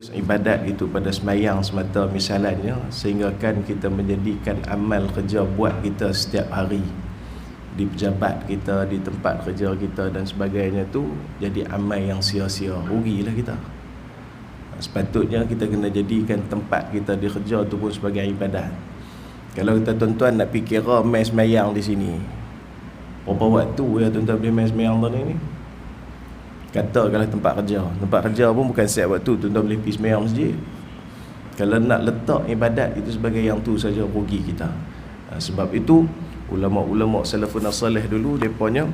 Ibadat itu pada semayang semata misalnya, sehingga kan kita menjadikan amal kerja buat kita setiap hari di pejabat kita, di tempat kerja kita dan sebagainya tu jadi amal yang sia-sia, rugilah kita. Sepatutnya kita kena jadikan tempat kita di kerja tu pun sebagai ibadat. Kalau kita tuan-tuan nak fikir mai semayang di sini, berapa waktu ya tuan-tuan boleh mai semayang ni? Kata kalau tempat kerja pun bukan setiap waktu tuan-tuan boleh pergi semayang masjid. Kalau nak letak ibadat itu sebagai yang tu saja, rugi kita. Sebab itu ulama-ulama salafun salih dulu mereka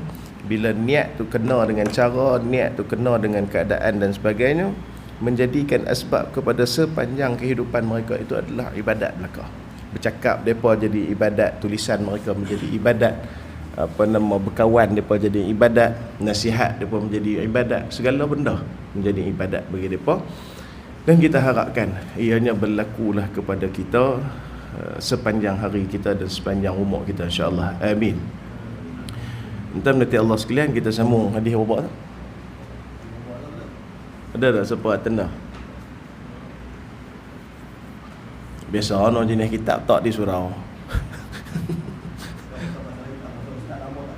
bila niat tu kena dengan cara, niat tu kena dengan keadaan dan sebagainya, menjadikan asbab kepada sepanjang kehidupan mereka itu adalah ibadat mereka. Bercakap mereka jadi ibadat, tulisan mereka menjadi ibadat, berkawan mereka jadi ibadat, nasihat mereka menjadi ibadat, segala benda menjadi ibadat bagi mereka. Dan kita harapkan ianya berlakulah kepada kita sepanjang hari kita dan sepanjang umur kita, insya-Allah. Amin. Entah nanti Allah sekalian, kita sambung hadis apa tak? Ada tak siapa tanda? Biasa orang jenis kitab tak di surau.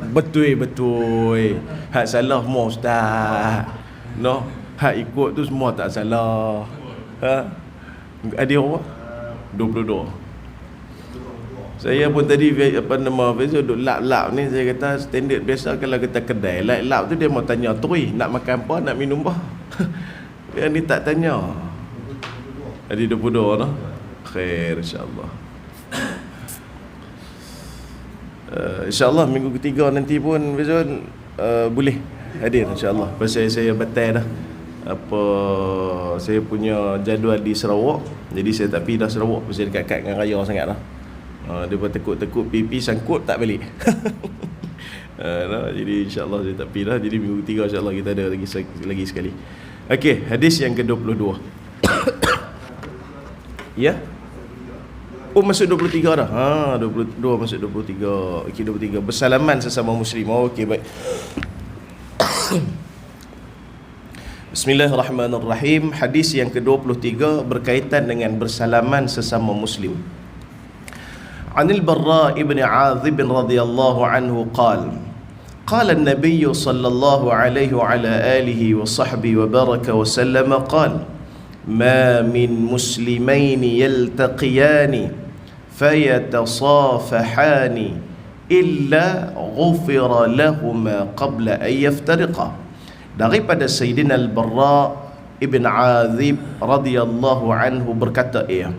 Betul. Hak salah semua ustaz. No, hak ikut tu semua tak salah. Ada apa? 22. Saya pun tadi Facebook duk lap-lap ni, saya kata standard biasa kalau kita kedai lap tu dia mau tanya tui nak makan apa, nak minum apa. Dia ni tak tanya. Ada 22 noh. Khair insya-Allah. InsyaAllah minggu ketiga nanti pun Fizul boleh hadir insyaAllah. Pasal saya batal dah saya punya jadual di Sarawak, jadi saya tak pergi dah Sarawak pasal dekat-dekat dengan raya sangat dah. Dia pun tekuk-tekuk pipi sangkut tak balik. Jadi insyaAllah saya tak pergi dah. Jadi minggu ketiga insyaAllah kita ada lagi sekali. Okey, hadis yang ke-22. Ya. Oh, masuk 23 dah. 22 masuk 23. Okey, 23. Bersalaman sesama muslim. Okey, baik. Bismillahirrahmanirrahim. Hadis yang ke-23 berkaitan dengan bersalaman sesama muslim. Anil Barra ibn Azib radhiyallahu anhu qala قال النبي صلى الله عليه وعلى آله وصحبه وبارك وسلم قال ما من مسلمين يلتقيان فيتصافحان إلا غفر لهما قبل أن يفترقا. Daripada Sayyidina Al-Barra ibn Azib radhiyallahu anhu berkata, ia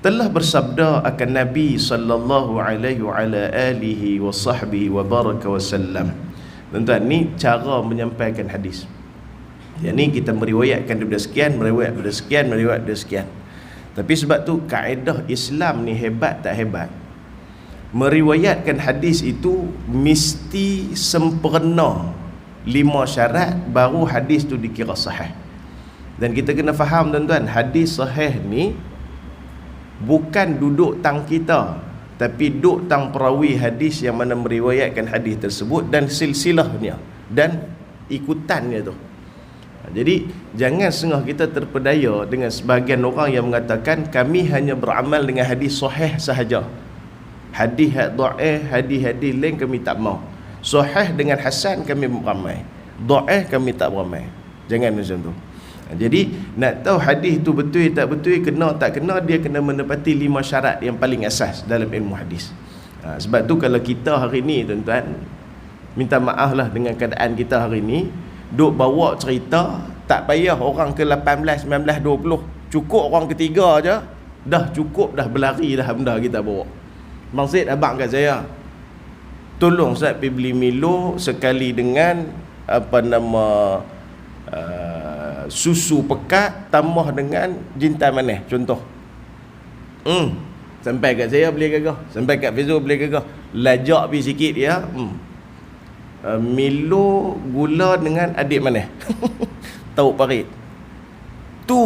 telah bersabda akan Nabi sallallahu alaihi wa ala alihi wa sahbihi wa baraka wasallam. Tuan-tuan, ni cara menyampaikan hadis. Yang ni kita meriwayatkan daripada sekian, meriwayat daripada sekian, meriwayat daripada sekian. Tapi sebab tu kaedah Islam ni hebat tak hebat. Meriwayatkan hadis itu mesti sempurna 5 syarat baru hadis tu dikira sahih. Dan kita kena faham tuan-tuan, hadis sahih ni bukan duduk tang kita, tapi duduk tang perawi hadis yang mana meriwayatkan hadis tersebut dan silsilahnya dan ikutannya tu. Jadi jangan setengah kita terpedaya dengan sebahagian orang yang mengatakan kami hanya beramal dengan hadis sahih sahaja. Hadis dhaif, hadis-hadis lain kami tak mau. Sahih dengan hasan kami beramal, dhaif kami tak beramal. Jangan macam tu. Jadi nak tahu hadis tu betul tak betul, kena tak kena, dia kena menepati 5 syarat yang paling asas dalam ilmu hadis. Sebab tu kalau kita hari ni tuan-tuan, minta maaf lah dengan keadaan kita hari ni, duk bawa cerita, tak payah orang ke 18, 19, 20, cukup orang ketiga aja, dah cukup dah berlari dah benda kita bawa. Bang Syed, abang kat saya, tolong Ustaz pergi beli Milo sekali dengan susu pekat tambah dengan jintan manis contoh. Sampai kat saya boleh gagah, sampai kat Fizul boleh gagah, lajak pergi sikit ya. Milo gula dengan adik manis. Tahu parit. Tu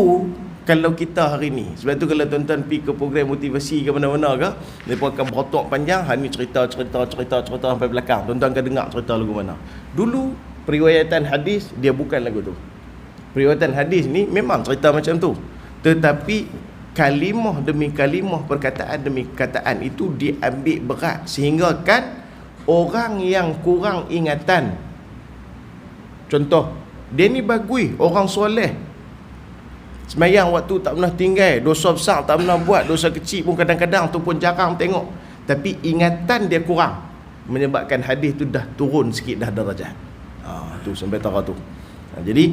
kalau kita hari ni. Sebab tu kalau tuan-tuan pergi ke program motivasi ke mana-mana ke, mereka akan berotok panjang, ni cerita sampai belakang. Tuan-tuan akan dengar cerita lagu mana. Dulu periwayatan hadis dia bukan lagu tu. Periwayatan hadis ni memang cerita macam tu, tetapi kalimah demi kalimah, perkataan demi perkataan itu diambil berat, sehingga kan orang yang kurang ingatan, contoh dia ni bagui, orang soleh, semayang waktu tak pernah tinggal, dosa besar tak pernah buat, dosa kecil pun kadang-kadang tu pun jarang tengok, tapi ingatan dia kurang, menyebabkan hadis tu dah turun sikit dah darjah. Tu sampai tara tu. Jadi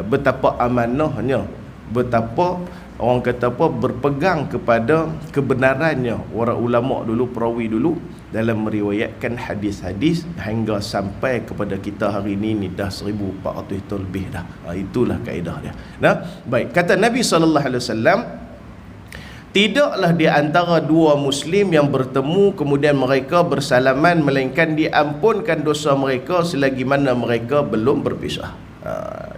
betapa amanahnya, betapa orang kata apa, berpegang kepada kebenarannya orang ulama dulu, perawi dulu dalam meriwayatkan hadis-hadis hingga sampai kepada kita hari ini dah 1400 tahun lebih dah. Itulah kaedah dia. Nah, baik, kata Nabi SAW, tidaklah di antara dua muslim yang bertemu kemudian mereka bersalaman melainkan diampunkan dosa mereka selagi mana mereka belum berpisah.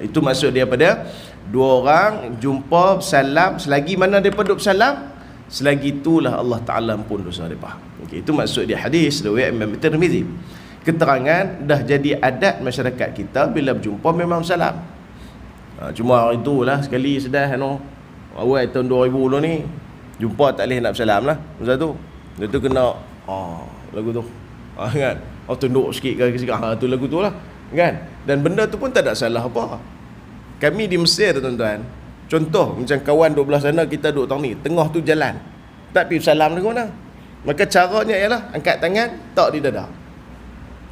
Itu maksud dia pada dua orang jumpa salam, selagi mana mereka duduk salam, selagi itulah Allah Ta'ala ampun dosa mereka. Itu maksud dia hadis riwayat Imam Tirmizi. Keterangan dah jadi adat masyarakat kita bila berjumpa memang salam. Cuma hari itulah sekali sedah awal tahun 2000 ni jumpa tak boleh nak bersalam lah. Masa tu dia tu kena lagu tu kan, tunduk sikit ke sikit, tu lagu tu lah kan. Dan benda tu pun tak ada salah apa. Kami di Mesir tuan-tuan, contoh macam kawan 12 sana, kita duduk tang ni, tengah tu jalan tak pergi salam ke mana, maka caranya ialah angkat tangan, tak di dada.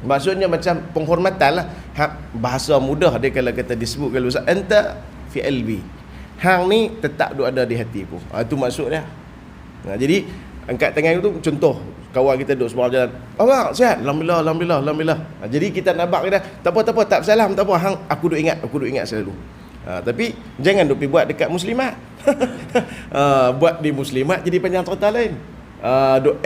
Maksudnya macam penghormatan lah. Bahasa mudah dia kalau kata disebut, kalau anta fi albi, hang ni tetap duk ada di hatiku. Itu maksud dia. Jadi angkat tangan tu contoh kawan kita duduk sebelah jalan, abang sihat, alhamdulillah, alhamdulillah, alhamdulillah. Jadi kita nampak kita tak apa, tak bersalam, tak apa, hang aku duk ingat selalu. Tapi jangan duk pergi buat dekat muslimat. Buat di muslimat jadi panjang cerita lain. Duk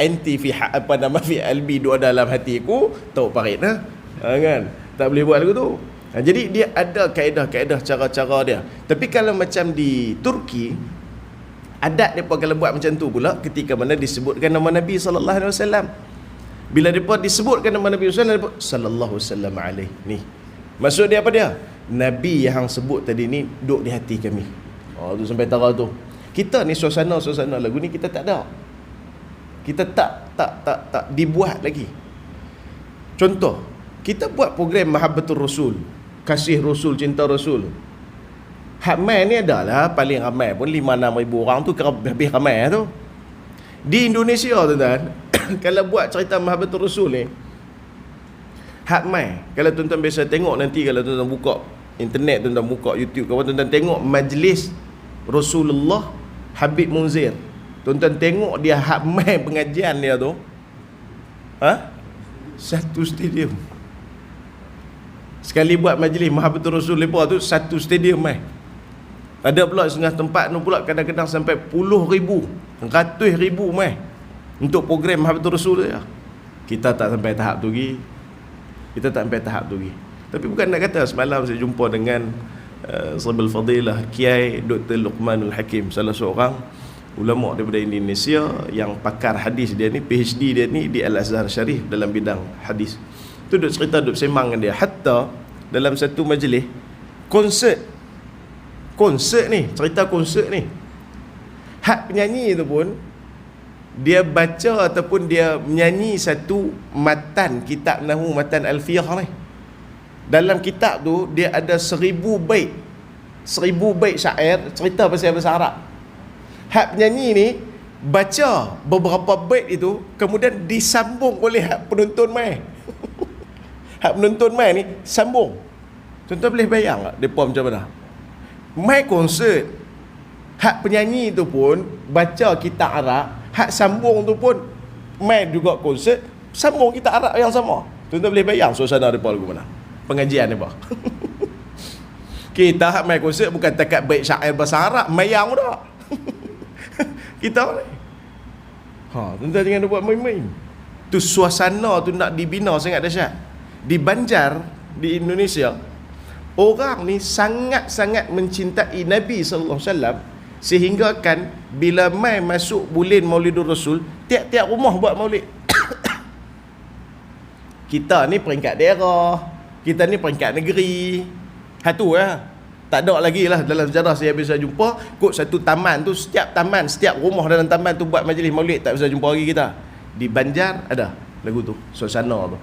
anti fi apa nama fi albi, duk dalam hatiku, tahu parit kan. Tak boleh buat lagu tu. Jadi dia ada kaedah-kaedah, cara-cara dia. Tapi kalau macam di Turki, adat mereka kalau buat macam tu pula ketika mana disebutkan nama Nabi SAW. Bila mereka disebutkan nama Nabi SAW, sallallahu sallam alaih, ni maksud dia apa dia? Nabi yang sebut tadi ni duduk di hati kami. Tu sampai tara tu. Kita ni suasana lagu ni kita tak ada. Kita tak dibuat lagi. Contoh, kita buat program Mahabbatur Rasul, kasih Rasul, cinta Rasul. Hamai ni adalah paling ramai pun 5-6 ribu orang tu, habis ramai tu. Di Indonesia tuan-tuan, kalau buat cerita Mahabbatur Rasul ni, hamai. Kalau tuan-tuan biasa tengok nanti, kalau tuan-tuan buka internet, tuan-tuan buka YouTube, kalau tuan-tuan tengok majlis Rasulullah Habib Munzir, tuan-tuan tengok dia hamai pengajian dia tu, satu stadium. Sekali buat majlis Mahabbatur Rasul lepas tu, satu stadium Ada pula setengah tempat tu pula kadang-kadang sampai puluh ribu, ratus ribu untuk program Mahabbatur Rasul dia. Kita tak sampai tahap tu lagi. Tapi bukan nak kata, semalam saya jumpa dengan Sahibul Fadilah Kiai Dr. Luqmanul Hakim, salah seorang ulama daripada Indonesia yang pakar hadis. Dia ni PhD dia ni di Al-Azhar Sharif dalam bidang hadis. Tu duk cerita, duk sembang dengan dia. Hatta dalam satu majlis konsert ni, cerita konsert ni, hak penyanyi tu pun dia baca ataupun dia menyanyi satu matan kitab Nahwu, matan Alfiyah ni. Dalam kitab tu dia ada 1000 bait syair cerita pasal bahasa Arab. Hak penyanyi ni baca beberapa bait itu, kemudian disambung oleh hak penonton hak penonton ni sambung. Tuan-tuan boleh bayang tak depa macam mana? Mai konsert, hak penyanyi tu pun baca kitab Arab, hak sambung tu pun mai juga konsert, sambung kitab Arab yang sama. Tuan-tuan boleh bayang suasana depa lagu mana? Pengajian depa. Kita hak mai konsert bukan takat bait syair bahasa Arab, mayang dah. Kita ni. Tuan-tuan jangan buat main-main. Tu suasana tu nak dibina sangat dahsyat. Di Banjar di Indonesia, orang ni sangat-sangat mencintai Nabi sallallahu alaihi wasallam sehingga kan bila mai masuk bulan Maulidur Rasul, tiap-tiap rumah buat maulid. Kita ni peringkat daerah, kita ni peringkat negeri. Tu Tak ada lagi lah dalam sejarah saya bisa jumpa. Kot satu taman tu, setiap rumah dalam taman tu buat majlis maulid, tak bisa jumpa lagi kita. Di Banjar ada lagu tu, suasana tu.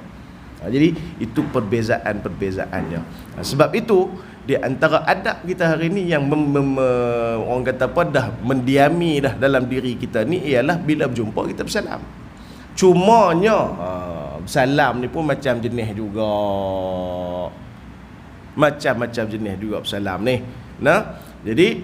Jadi itu perbezaan-perbezaannya. Sebab itu di antara adab kita hari ni yang orang kata apa, dah mendiami dah dalam diri kita ni, ialah bila berjumpa kita bersalam. Cumanya salam ni pun macam jenis juga, macam-macam jenis juga bersalam ni. Nah, jadi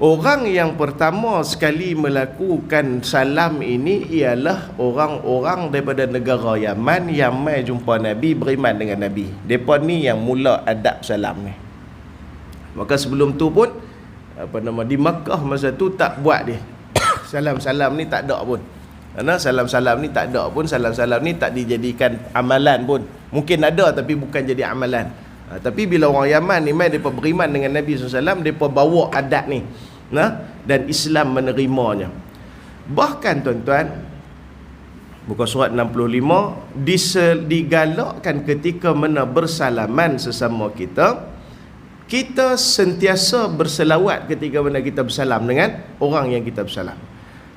orang yang pertama sekali melakukan salam ini ialah orang-orang daripada negara Yaman yang mai jumpa Nabi, beriman dengan Nabi. Depa ni yang mula adab salam ni. Maka sebelum tu pun di Makkah masa tu tak buat dia. Salam-salam ni tak ada pun. Karena salam-salam ni tak ada pun, salam-salam ni tak dijadikan amalan pun. Mungkin ada tapi bukan jadi amalan. Tapi bila orang Yaman ni mai depa beriman dengan Nabi SAW, depa bawa adat ni. Dan Islam menerimanya. Bahkan tuan-tuan, muka surat 65, digalakkan ketika mana bersalaman sesama kita, kita sentiasa berselawat ketika mana kita bersalam dengan orang yang kita bersalam.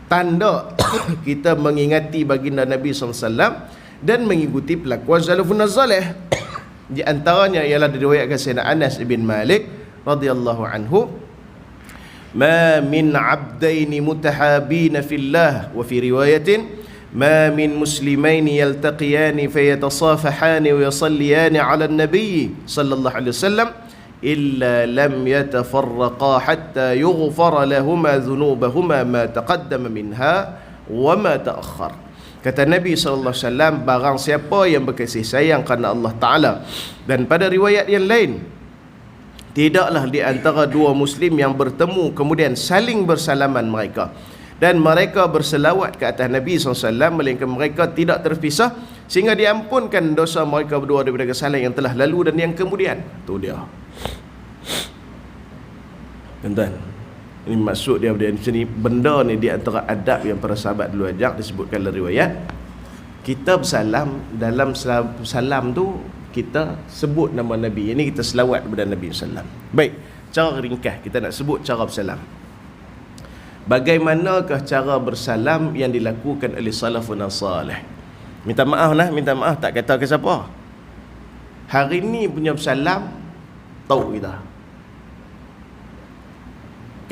Tanda kita mengingati baginda Nabi SAW dan mengikuti pelakuan salafun salih. Di antaranya ialah diriwayatkan Sayyidina Anas bin Malik radhiyallahu anhu, "Ma min 'abdaini mutahabina fillah," wa fi riwayatin, "Ma min muslimaini yaltaqiyani fayatasafahani wa yusalliyani 'ala an-nabiy sallallahu alaihi wasallam illa lam yatafarraqa hatta yughfara lahumā dhunubahumā mā taqaddama minhā wa mā ta'akhkhar." Kata Nabi SAW, barang siapa yang berkasih sayang kerana Allah Ta'ala. Dan pada riwayat yang lain, tidaklah di antara dua Muslim yang bertemu kemudian saling bersalaman mereka, dan mereka berselawat ke atas Nabi SAW, melainkan mereka tidak terpisah sehingga diampunkan dosa mereka berdua daripada kesalahan yang telah lalu dan yang kemudian. Tu dia. Tuan-tuan, ini maksud dia di sini, benda ni di antara adab yang para sahabat dulu ajak, disebutkan dalam riwayat. Kita bersalam, dalam salam tu kita sebut nama Nabi. Ini kita selawat kepada Nabi SAW. Baik, cara ringkas kita nak sebut cara bersalam. Bagaimanakah cara bersalam yang dilakukan oleh salafun salih? Minta maaf tak kata ke siapa. Hari ni punya bersalam tahu kita.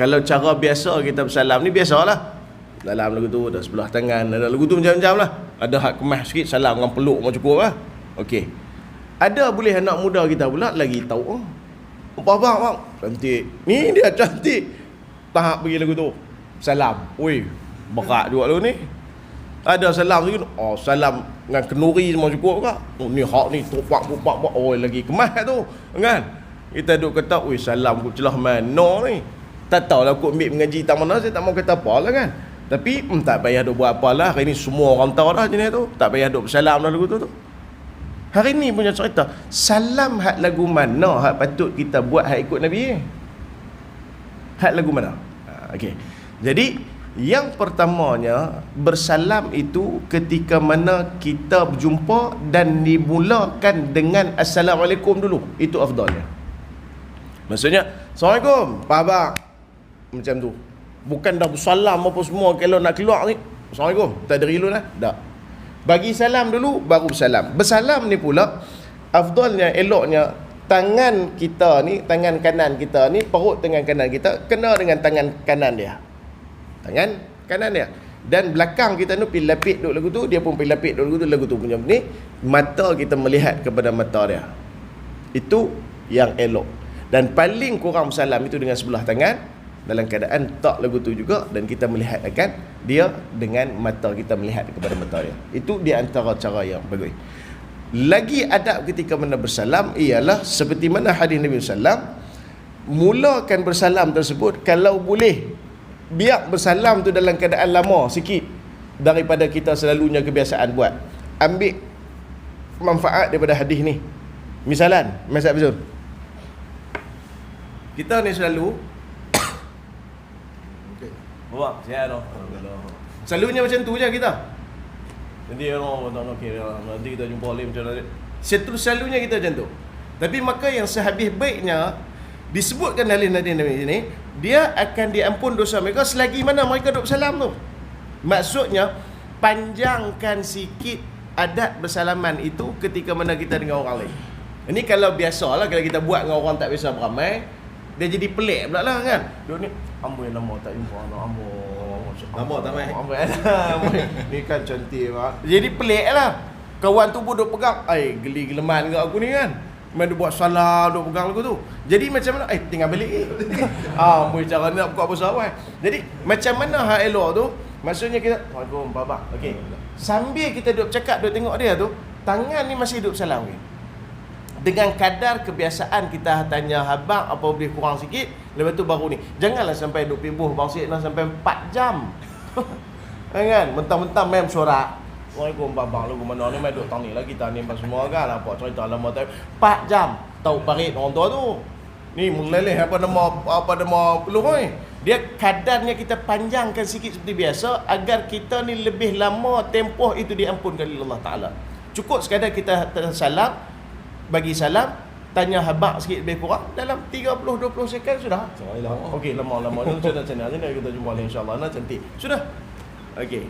Kalau cara biasa kita bersalam ni, biasalah. Dalam lagu tu ada sebelah tangan, ada lagu tu macam-macam lah. Ada hak kemas sikit, salam dengan peluk macam cukup lah. Okey. Ada boleh anak muda kita pula lagi tahu. Bang, cantik. Ni dia cantik. Tahap pergi lagu tu. Salam. Oi, berat juga lagu ni. Ada salam sikit. Oh, salam dengan kenuri semua cukup ke? Oh, ni hak ni topak. Oh, lagi kemas tu. Kan? Kita duk kata, oi, salam ku celah mana ni? Tak tahulah aku ambil mengaji tak mana, saya tak mau kata apa lah kan. Tapi tak payah duk buat apalah. Hari ni semua orang tahu dah jenis tu. Tak payah duk bersalam dah lagu tu. Hari ni punya cerita, salam hak lagu mana hak patut kita buat hak ikut Nabi? Hak lagu mana? Okey. Jadi yang pertamanya, bersalam itu ketika mana kita berjumpa dan dimulakan dengan Assalamualaikum dulu. Itu afdalnya. Maksudnya, Assalamualaikum, Pak Abang. Macam tu. Bukan dah bersalam apa semua. Kalau nak keluar ni, Assalamualaikum, tak ada rilu lah. Tak. Bagi salam dulu, baru bersalam. Bersalam ni pula, afdalnya, eloknya, tangan kita ni, tangan kanan kita ni, perut tangan kanan kita kena dengan tangan kanan dia. Tangan kanan dia. Dan belakang kita ni pergi lapik duk lagu tu, dia pun pergi lapik duk lagu tu punya ni. Mata kita melihat kepada mata dia. Itu yang elok. Dan paling kurang bersalam itu dengan sebelah tangan, dalam keadaan tak lagu tu juga, dan kita melihat akan dia dengan mata kita melihat kepada mata dia. Itu di antara cara yang bagus. Lagi adab ketika mana bersalam ialah seperti mana hadis Nabi SAW, mulakan bersalam tersebut kalau boleh biar bersalam tu dalam keadaan lama sikit daripada kita selalunya kebiasaan buat. Ambil manfaat daripada hadis ni. Misalan, Mas Abzul, kita ni selalu buat siapa dah. Selalunya macam tu je kita. Nanti nanti kita jumpa lagi macam mana. Selalunya kita macam tu. Tapi maka yang sehabis baiknya, disebutkan oleh Nabi ini, dia akan diampun dosa mereka selagi mana mereka duduk bersalam tu. Maksudnya panjangkan sikit adat bersalaman itu ketika mana kita dengan orang lain. Ini kalau biasalah, kalau kita buat dengan orang tak biasa beramai, dia jadi pelik pula lah kan. Duk ni amboi lama tak jumpa anak Lama tak mai. amboi ni kan cantik mak. Jadi pelik lah. Kawan tu pun duk pegang, geli-geleman kat aku ni kan. Main dia buat salah, duk pegang lagu tu. Jadi macam mana? Tinggal balik amboi cara nak buka besar kan. Jadi macam mana hak elok tu? Maksudnya kita, Assalamualaikum baba. Okey. Sambil kita duk cakap, duk tengok dia tu, tangan ni masih duk salam ke. Dengan kadar kebiasaan kita tanya habang apa boleh kurang sikit, lepas tu baru ni. Janganlah sampai duk pibuh bang sikit sampai 4 jam. Kan? Mentang-mentang main sorak. Assalamualaikum babang lu mana ni main duk tang ni lah kita ni pas semua kan apa cerita lama tak 4 jam. Tahu parit orang tua tu. Ni meleleh apa nama peluh ni. Dia kadarnya kita panjangkan sikit seperti biasa agar kita ni lebih lama tempoh itu diampunkan oleh Allah Taala. Cukup sekadar kita salam, bagi salam, tanya habaq sikit lebih kurang dalam 30-20 second sudah. Okey, lama-lama tu channel ni kita jumpa insya-Allah nak cantik. Sudah. Okey.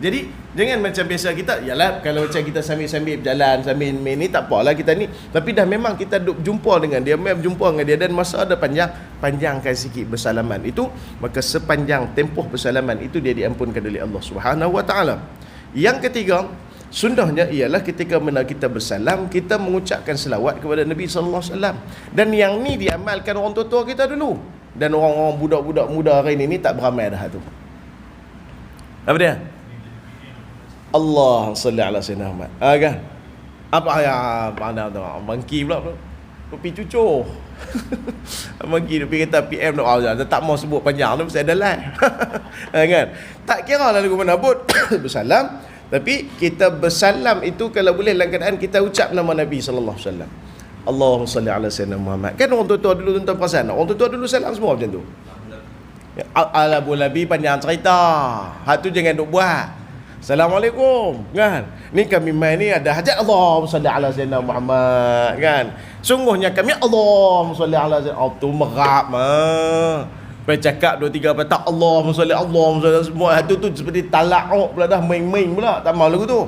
Jadi jangan macam biasa kita, yalah kalau macam kita sambil-sambil berjalan sambil main ni tak apalah kita ni. Tapi dah memang kita duk jumpa dengan dia, memang jumpa dengan dia dan masa ada panjangkan sikit bersalaman itu, maka sepanjang tempoh bersalaman itu dia diampunkan oleh Allah Subhanahu Wa Taala. Yang ketiga, sunnahnya ialah ketika mana kita bersalam, kita mengucapkan selawat kepada Nabi sallallahu alaihi wasallam. Dan yang ni diamalkan orang tua-tua kita dulu. Dan orang-orang budak-budak muda hari ni tak beramai dah tu. Apa dia? Allah salli ala sayyidina Muhammad. Kan? Apa ya pandang tu? Bangki pula. Kopi cucur. Bangki dia pergi kata PM tu. Tak mau sebut panjang tu pasal ada live. Kan? Tak kira lah lagu mana pun bersalam. Tapi kita bersalam itu kalau boleh dalam keadaan kita ucap nama Nabi sallallahu alaihi wasallam. Allahumma salli ala sayyidina Muhammad. Kan orang tua-tua dulu tuan perasan. Orang tua-tua dulu salam semua macam tu. Al-Abulabi panjang cerita. Hak tu jangan duk buat. Assalamualaikum kan. Ni kami main ni ada hajat Allahumma salli ala sayyidina Muhammad kan. Sungguhnya kami Allahumma salli ala sayyidina tu merap mah. Bercakap 2-3 petak Allahumma salli semua tu seperti talak pula dah main-main pula. Tak mau lagu tu.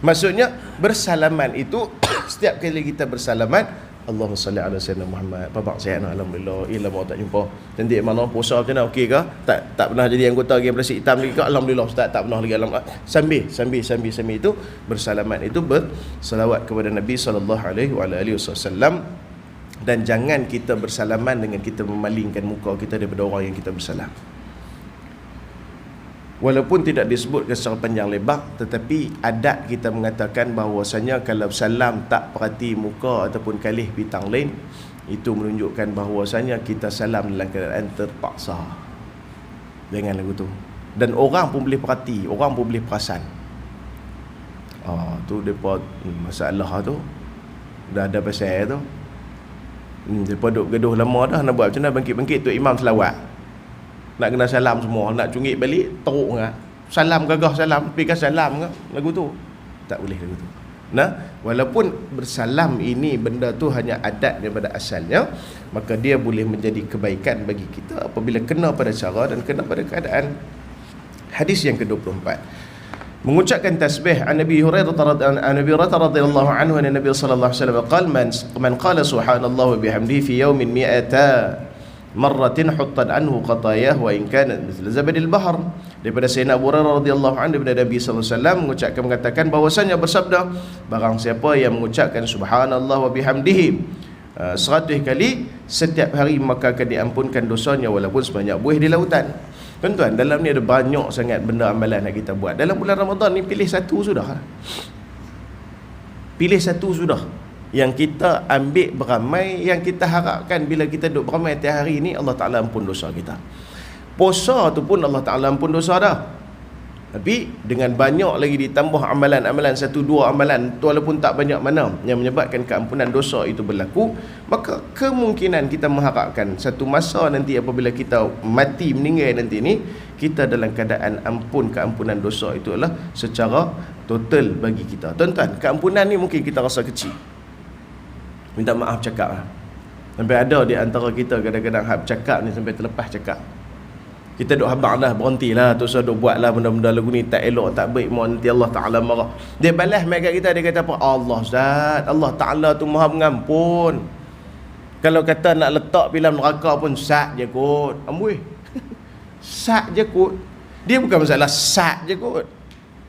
Maksudnya bersalaman itu setiap kali kita bersalaman Allahumma salli ala sayyidina Muhammad. Babak sihat alhamdulillah. Lama tak jumpa. Cantik mana puasa macam mana? Okey ke? Tak pernah jadi anggota Game Bersih Hitam lagi ke? Alhamdulillah ustaz tak pernah lagi. Sambil itu bersalaman itu berselawat kepada Nabi sallallahu alaihi wasallam. Dan jangan kita bersalaman dengan kita memalingkan muka kita daripada orang yang kita bersalam. Walaupun tidak disebutkan secara panjang lebar, tetapi adat kita mengatakan bahawasanya kalau salam tak perhati muka ataupun kalih bintang lain, itu menunjukkan bahawasanya kita salam dalam keadaan terpaksa. Jangan lagu tu. Dan orang pun boleh perhati, orang pun boleh perasan. Tu depa masalah tu. Dah ada pasal tu. Depa duk gaduh lama dah nak buat macam mana bangkit-bangkit tu imam selawat. Nak kena salam semua, nak cungit balik teruk ngah. Salam gagah salam, pergi salam ngah lagu tu. Tak boleh lagu tu. Nah, walaupun bersalam ini benda tu hanya adat daripada asalnya, maka dia boleh menjadi kebaikan bagi kita apabila kena pada cara dan kena pada keadaan. Hadis yang ke-24. Mengucapkan tasbih an Nabi Hurairah radhiyallahu anhu an Nabi sallallahu alaihi wasallam qala man qala subhanallah wa bihamdihi fi yawmin mi'ata marratin huttan anhu qatayah wa in kanat mithla zabadil bahr. Daripada Sayyidina Abu Hurairah radhiyallahu anhu daripada Nabi sallallahu alaihi wasallam mengatakan bahwasanya bersabda, barang siapa yang mengucapkan subhanallah wa bihamdihi 100 kali setiap hari, maka akan diampunkan dosanya walaupun sebanyak buih di lautan. Tuan-tuan, dalam ni ada banyak sangat benda amalan yang kita buat. Dalam bulan Ramadan ni pilih satu sudah. Pilih satu sudah. Yang kita ambil beramai, yang kita harapkan bila kita duduk beramai tiap hari ni Allah Ta'ala ampun dosa kita. Puasa tu pun Allah Ta'ala ampun dosa dah. Tapi dengan banyak lagi ditambah amalan-amalan, 1-2 amalan walaupun tak banyak mana yang menyebabkan keampunan dosa itu berlaku, maka kemungkinan kita mengharapkan satu masa nanti apabila kita mati meninggal nanti ni, kita dalam keadaan keampunan dosa itu adalah secara total bagi kita. Tuan-tuan, keampunan ni mungkin kita rasa kecil, minta maaf cakap lah. Sampai ada di antara kita kadang-kadang hab cakap ni sampai terlepas cakap. Kita duk habang dah, berhentilah, tak usah duk buatlah benda-benda lagu ni, tak elok, tak baik, mohon nanti Allah Ta'ala marah. Dia balas mai kat kita, dia kata apa? Allah Ustaz, Allah Ta'ala tu Maha Pengampun. Kalau kata nak letak dalam neraka pun sat je kot. Amboi. Sat je kot. Dia bukan masalah sat je kot.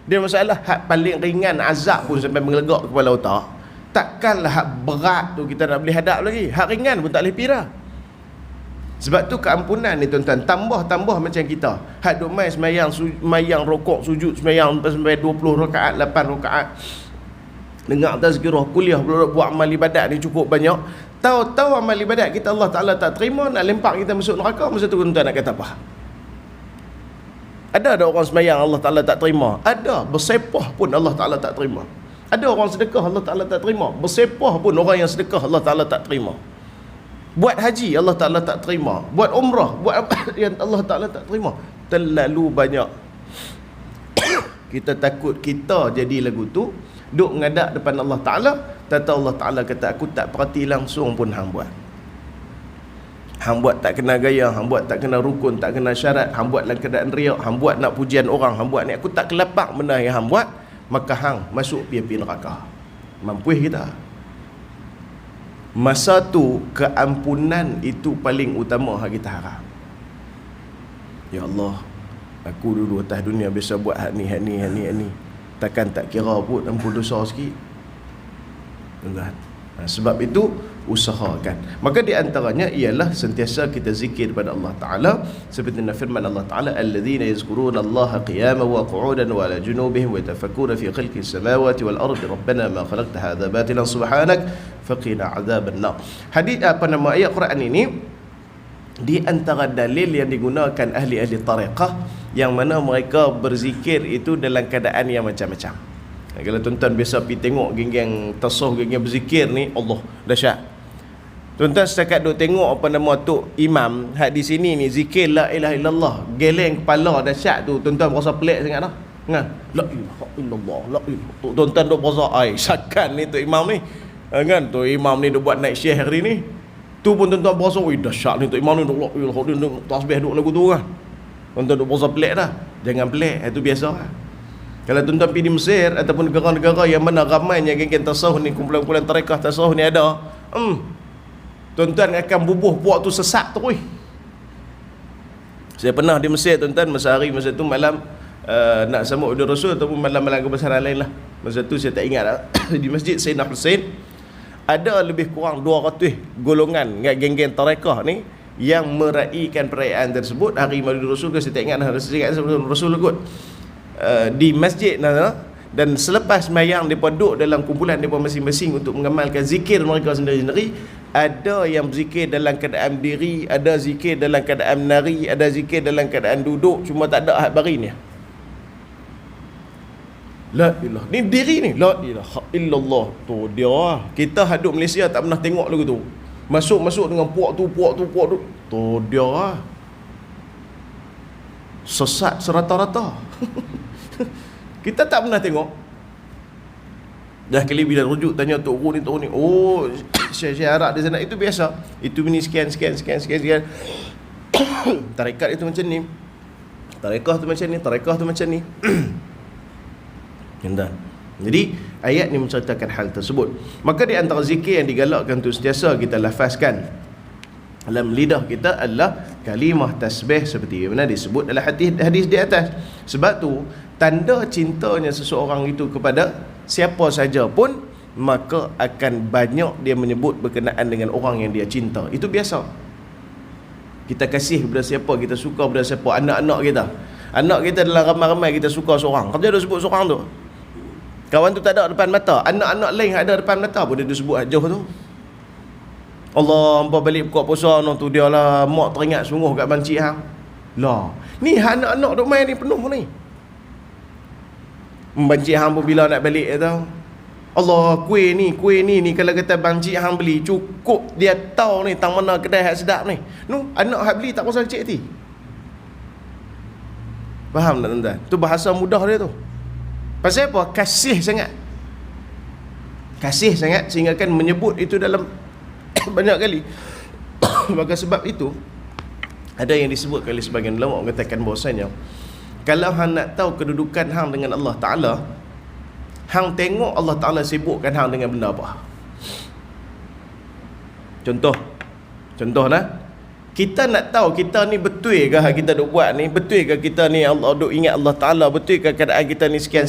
Dia masalah hak paling ringan azab pun sampai mengelegak kepala otak. Takkanlah hak berat tu kita nak boleh hadap lagi. Hak ringan pun tak boleh pira. Sebab tu keampunan ni tuan-tuan, tambah-tambah macam kita. Hak duk mai semayang rokok sujud semayang sampai 20 rakaat, 8 rakaat. Dengar tazkirah, kuliah, buat amal ibadat ni cukup banyak. Tahu-tahu amal ibadat kita Allah Ta'ala tak terima, nak lempak kita masuk neraka, masa tu tuan-tuan nak kata apa? Ada orang semayang Allah Ta'ala tak terima. Ada, bersepah pun Allah Ta'ala tak terima. Ada orang sedekah Allah Ta'ala tak terima. Bersepah pun orang yang sedekah Allah Ta'ala tak terima. Buat haji Allah Ta'ala tak terima. Buat umrah, buat apa yang Allah Ta'ala tak terima. Terlalu banyak. Kita takut kita jadi lagu tu, duk ngadak depan Allah Ta'ala, tata Allah Ta'ala kata aku tak perhati langsung pun hang buat. Hang buat tak kena gaya, hang buat tak kena rukun, tak kena syarat, hang buat dalam keadaan riak, hang buat nak pujian orang, hang buat ni aku tak kelapak benda yang hang buat, maka hang masuk pipi neraka. Mampu kita. Masa tu keampunan itu paling utama hak kita harap. Ya Allah, aku dulu atas dunia biasa buat hak ni. Takkan tak kira pun ampun dosa sikit. Tuan-tuan. Sebab itu usahakan. Maka di antaranya ialah sentiasa kita zikir kepada Allah Ta'ala, seperti firman Allah Ta'ala, alladzina yazkuruna Allaha qiyaman wa qu'udan wa ala junubihim wa yatafakkuruna fi khalqis samawati wal ardi rabbana ma khalaqta hadza batilan subhanak faqina adzaban nar. Hadis ayat Quran ini di antara dalil yang digunakan ahli-ahli tariqah, yang mana mereka berzikir itu dalam keadaan yang macam-macam. Kalau tuan-tuan biasa pergi tengok geng-geng tasawuf, geng-geng berzikir ni, Allah dahsyat. Tuan-tuan setakat duk tengok apa nama tok imam hak di sini ni zikir la ilaha illallah, geleng kepala dahsyat tu, tuan-tuan berasa pelik sangat dah. Kan? La ilaha illallah, la ilaha. Tuan-tuan duk berasa ai sakan ni tok imam ni. Kan tok imam ni duk buat naik syekh hari ni. Tu pun tuan-tuan berasa oi dahsyat ni tok imam ni duk la ilaha, duk tasbih duk lagu tu kan. Tuan-tuan duk berasa pelik dah. Jangan pelik, itu biasa lah. Kalau tuan-tuan pergi di Mesir ataupun negara-negara yang mana ramainya geng-geng tasawuf ni, kumpulan-kumpulan tarekat tasawuf ni ada, tuan-tuan akan bubuh puak tu sesak terus. Saya pernah di Mesir tuan-tuan, masa tu malam nak sambut Idul Rasul ataupun malam-malam kebesaran lain lah. Masa tu saya tak ingat lah. Di Masjid Sayyidina Hussein ada lebih kurang 200 golongan geng-geng tarekat ni yang meraihkan perayaan tersebut. Hari Maulid Rasul ke saya tak ingat dah, saya ingat Rasul kot. Di masjid dan selepas sembahyang mereka duduk dalam kumpulan mereka masing-masing untuk mengamalkan zikir mereka sendiri-sendiri. Ada yang berzikir dalam keadaan berdiri, ada zikir dalam keadaan menari, ada zikir dalam keadaan duduk, cuma tak ada ahad barin. La ilaha, ni diri ni la ilaha illallah tu dia lah. Kita hadut Malaysia tak pernah tengok lagu tu. Masuk dengan puak tu tu dia lah. Sesat serata-rata. Kita tak pernah tengok. Dah kali bila rujuk tanya tok ni, oh syekh Arab di sana itu biasa. Itu ni sekian. Tarekat itu macam ni. Tarekah tu macam ni. Jadi ayat ni menceritakan hal tersebut. Maka di antara zikir yang digalakkan tu sentiasa kita lafazkan dalam lidah kita adalah kalimah tasbih seperti mana disebut dalam hadis di atas. Sebab tu tanda cintanya seseorang itu kepada siapa saja pun, maka akan banyak dia menyebut berkenaan dengan orang yang dia cinta. Itu biasa. Kita kasih kepada siapa, kita suka kepada siapa, anak-anak kita. Anak kita dalam ramai-ramai kita suka seorang, kerja dia sebut seorang tu. Kawan tu tak ada depan mata, anak-anak lain ada depan mata pun dia sebut ajuh tu. Allah, hampa balik buka puasa no tu dia lah, mak teringat sungguh kat bancik hang. Lah, ni anak-anak duk main ni penuh ni. Bancik hang pun bila nak balik tau. Allah, kuih ni kalau kata bancik hang beli cukup dia tahu ni tang mana kedai hak sedap ni. Nu anak hak beli tak pasal kecil hati. Faham tak tuan-tuan? Tu bahasa mudah dia tu. Pasal apa? Kasih sangat sehingga kan menyebut itu dalam banyak kali. Maka sebab itu ada yang disebut oleh sebagian ulama mengatakan bahawasanya kalau hang nak tahu kedudukan hang dengan Allah Ta'ala, hang tengok Allah Ta'ala sibukkan hang dengan benda apa. Contoh nah, kita nak tahu kita ni betul ke kita duk buat ni, betul ke kita ni Allah duk ingat Allah Ta'ala, betul ke keadaan kita ni sekian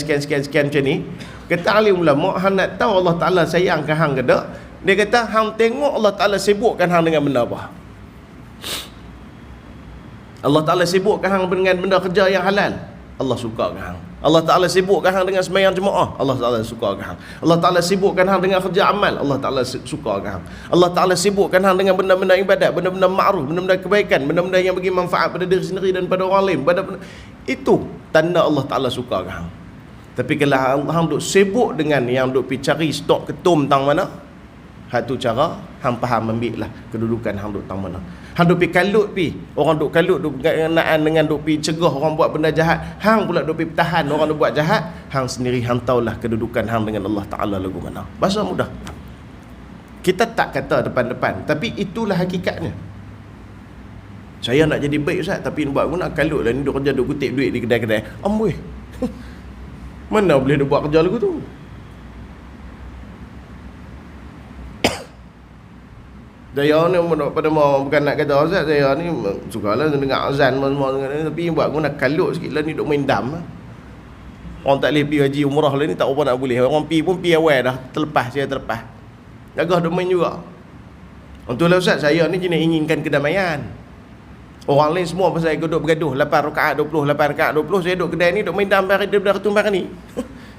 macam ni. Kata alim ulama, hang nak tahu Allah Ta'ala sayang ke hang ke tak, dia kata hang tengok Allah Ta'ala sibukkan hang dengan benda apa. Allah Ta'ala sibukkan hang dengan benda kerja yang halal, Allah suka ke hang. Allah Ta'ala sibukkan hang dengan sembahyang jemaah, Allah Ta'ala suka ke hang. Allah Ta'ala sibukkan hang dengan kerja amal, Allah Ta'ala suka ke hang. Allah Ta'ala sibukkan hang dengan benda-benda ibadat, benda-benda ma'ruf, benda-benda kebaikan, benda-benda yang bagi manfaat pada diri sendiri dan pada orang lain. Itu tanda Allah Ta'ala suka ke hang. Tapi kalau hang duk sibuk dengan yang duk pergi cari stok ketum tang mana, satu cara hang faham ambil lah kedudukan hang duk tang mana. Hang duk pergi kalut orang duk kalut duk berkenaan dengan duk pergi cegah orang buat benda jahat, hang pula duk pergi tahan orang duk buat jahat, hang sendiri hang tahulah kedudukan hang dengan Allah Ta'ala lagu mana. Bahasa mudah, kita tak kata depan-depan, tapi itulah hakikatnya. Saya nak jadi baik Ustaz, tapi buat guna kalut lah ni, duk kerja duk kutip duit di kedai-kedai. Amboi mana boleh duk buat kerja lagu tu. Saya ni pada mau bukan nak kata Ustaz, saya ni sukalah dengar azan semua, tapi buat guna kalut sikit lah ni, duk main dam. Orang tak boleh pergi haji umrah lah ni, tak apa nak boleh. Orang pergi pun pergi awal dah, saya terlepas. Gagah duk main juga. Untuklah Ustaz, saya ni jenis inginkan kedamaian. Orang lain semua pasal saya duk bergaduh 8 rakaat 20, 8 rakaat 20, saya duk kedai ni duk main dam daripada ketumbar ni.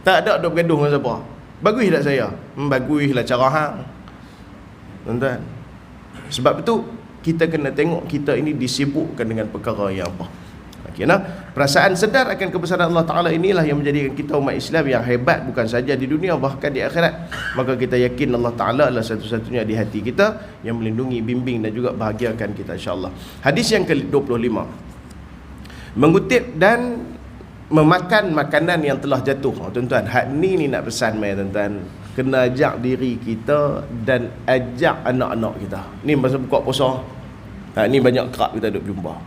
Tak ada duk bergaduh dengan siapa. Bagus tak saya? Baguslah cara hang. Tuan-tuan. Sebab itu kita kena tengok kita ini disibukkan dengan perkara yang apa. Okay, nah? Perasaan sedar akan kebesaran Allah Ta'ala inilah yang menjadikan kita umat Islam yang hebat, bukan saja di dunia, bahkan di akhirat. Maka kita yakin Allah Ta'ala adalah satu-satunya di hati kita yang melindungi, bimbing dan juga bahagiakan kita, insyaAllah. Hadis yang ke-25, mengutip dan memakan makanan yang telah jatuh. Tuan-tuan, hak ni nak pesan mai tuan-tuan, kena ajak diri kita dan ajak anak-anak kita. Ni masa buka puasa, ni banyak kerap kita duk jumpa.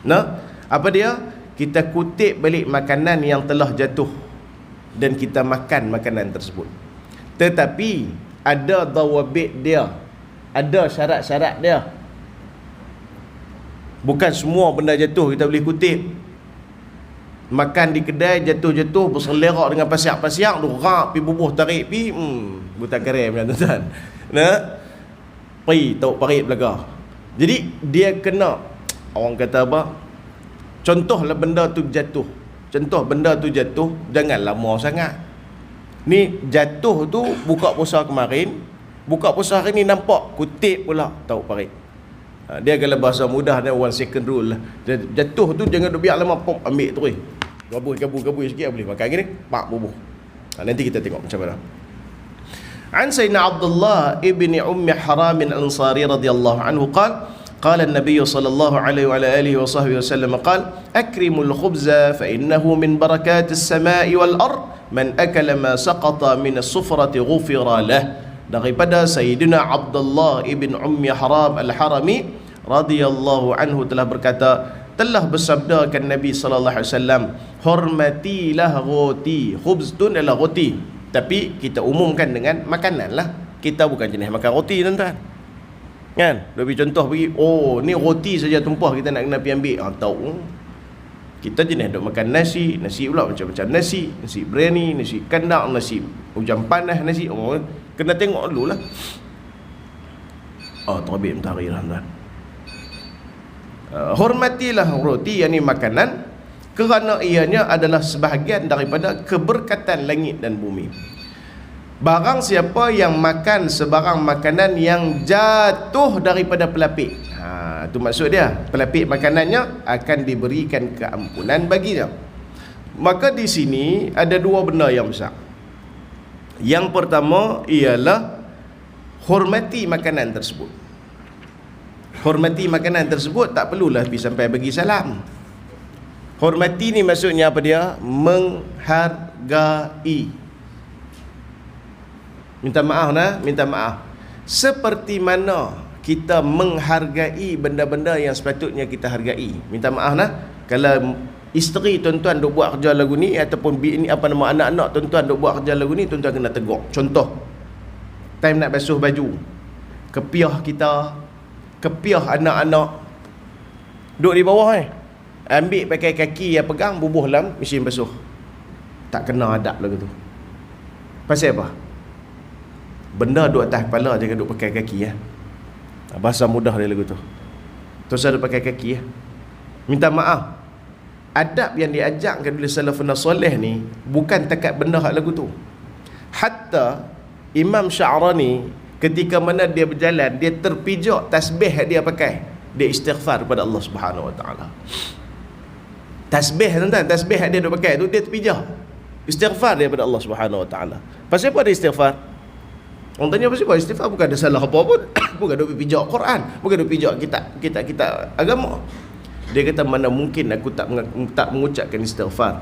Nah, apa dia? Kita kutip balik makanan yang telah jatuh dan kita makan makanan tersebut. Tetapi ada dawabit dia, ada syarat-syarat dia. Bukan semua benda jatuh kita boleh kutip. Makan di kedai jatuh-jatuh berselerak dengan pasiak-pasiak, rak pi bubuh tarik pi buta kerem kan tuan. Nah, pi tauk parit belaka. Jadi dia kena, orang kata apa? Contohlah benda tu jatuh. Jangan lama sangat. Ni jatuh tu buka puasa kemarin, buka puasa hari ni nampak kutip pula tauk parit. Dia kalau bahasa mudah dia one second rule lah. Jatuh tu jangan duk biar lama, pop ambil terus. Gabui sikit boleh makan gini, pak bubuh. Nanti kita tengok macam mana. An Sayyidina Abdullah ibni Ummi Haram al-Ansari radhiyallahu anhu qala an-nabiy sallallahu alaihi wa alihi wa sahbihi wasallam qala akrimul khubza fa innahu min barakatis samai wal ard man akala ma saqata min as-sufrati ghufira lah. Daripada Sayyidina Abdullah ibn Ummi Haram al-Harami radhiyallahu anhu telah berkata, telah bersabdakan Nabi sallallahu alaihi wasallam, hormatilah roti. Khubz tu adalah roti, tapi kita umumkan dengan makanan lah. Kita bukan jenis makan roti tuan-tuan, kan? Lebih contoh pergi, oh ni roti saja tumpah, kita nak kena pergi ambil. Tahu kita jenis duk makan nasi pula macam-macam nasi biryani, nasi kandang, nasi hujan panas, nasi. Oh, kena tengok dulu lah. Terbit mentari lah tuan. Hormatilah roti, yakni makanan, kerana ianya adalah sebahagian daripada keberkatan langit dan bumi. Barang siapa yang makan sebarang makanan yang jatuh daripada pelapik, itu maksud dia, pelapik makanannya akan diberikan keampunan baginya. Maka di sini ada dua benda yang besar. Yang pertama ialah hormati makanan tersebut. Hormati makanan tersebut, tak perlulah pergi sampai bagi salam. Hormati ni maksudnya apa dia? Menghargai. Minta maaf. Seperti mana kita menghargai benda-benda yang sepatutnya kita hargai. Minta maaf lah, kalau isteri tuan-tuan duk buat kerja lagu ni, ataupun bini anak-anak tuan-tuan duk buat kerja lagu ni, tuan-tuan kena tegur. Contoh, time nak basuh baju, kepiah kita, kepiah anak-anak duduk di bawah ambil pakai kaki yang pegang, bubuh dalam mesin basuh. Tak kena adab lagu tu. Pasal apa? Benda duduk atas kepala, jangan duduk pakai kaki bahasa mudah dia lagu tu. Terus ada pakai kaki Minta maaf, adab yang diajarkan oleh salafun soleh ni bukan takat benda hak lagu tu. Hatta Imam Sya'rani ketika mana dia berjalan, dia terpijak tasbih yang dia pakai, dia istighfar kepada Allah Subhanahu Wa Taala. Tasbih tuan-tuan, tasbih yang dia duk pakai tu, dia terpijak istighfar daripada Allah Subhanahu Wa Taala. Pasal apa dia istighfar? Orang tanya pasal apa istighfar? Bukan ada salah apa pun. Bukan duk pijak Quran, bukan duk pijak kitab agama. Dia kata, mana mungkin aku tak mengucapkan istighfar.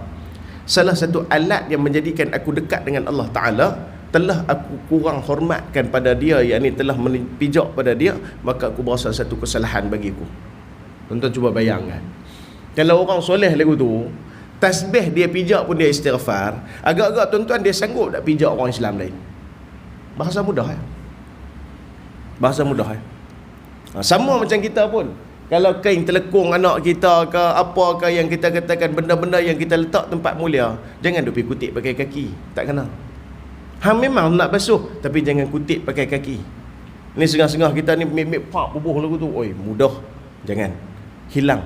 Salah satu alat yang menjadikan aku dekat dengan Allah Ta'ala, telah aku kurang hormatkan pada dia, yakni telah menpijak pada dia, maka aku berasa satu kesalahan bagiku. Tuan-tuan cuba bayangkan, kalau orang soleh lagu tu, tasbih dia pijak pun dia istighfar, agak-agak tuan-tuan dia sanggup tak pijak orang Islam lain. Bahasa mudah bahasa mudah sama macam kita pun, kalau kain telekung anak kita ke apa ke yang kita katakan, benda-benda yang kita letak tempat mulia, jangan duk pergi kutip pakai kaki. Tak kena. Memang nak basuh, tapi jangan kutip pakai kaki. Ni sengah-sengah kita ni pak bubuh lagu tu, oi mudah. Jangan. Hilang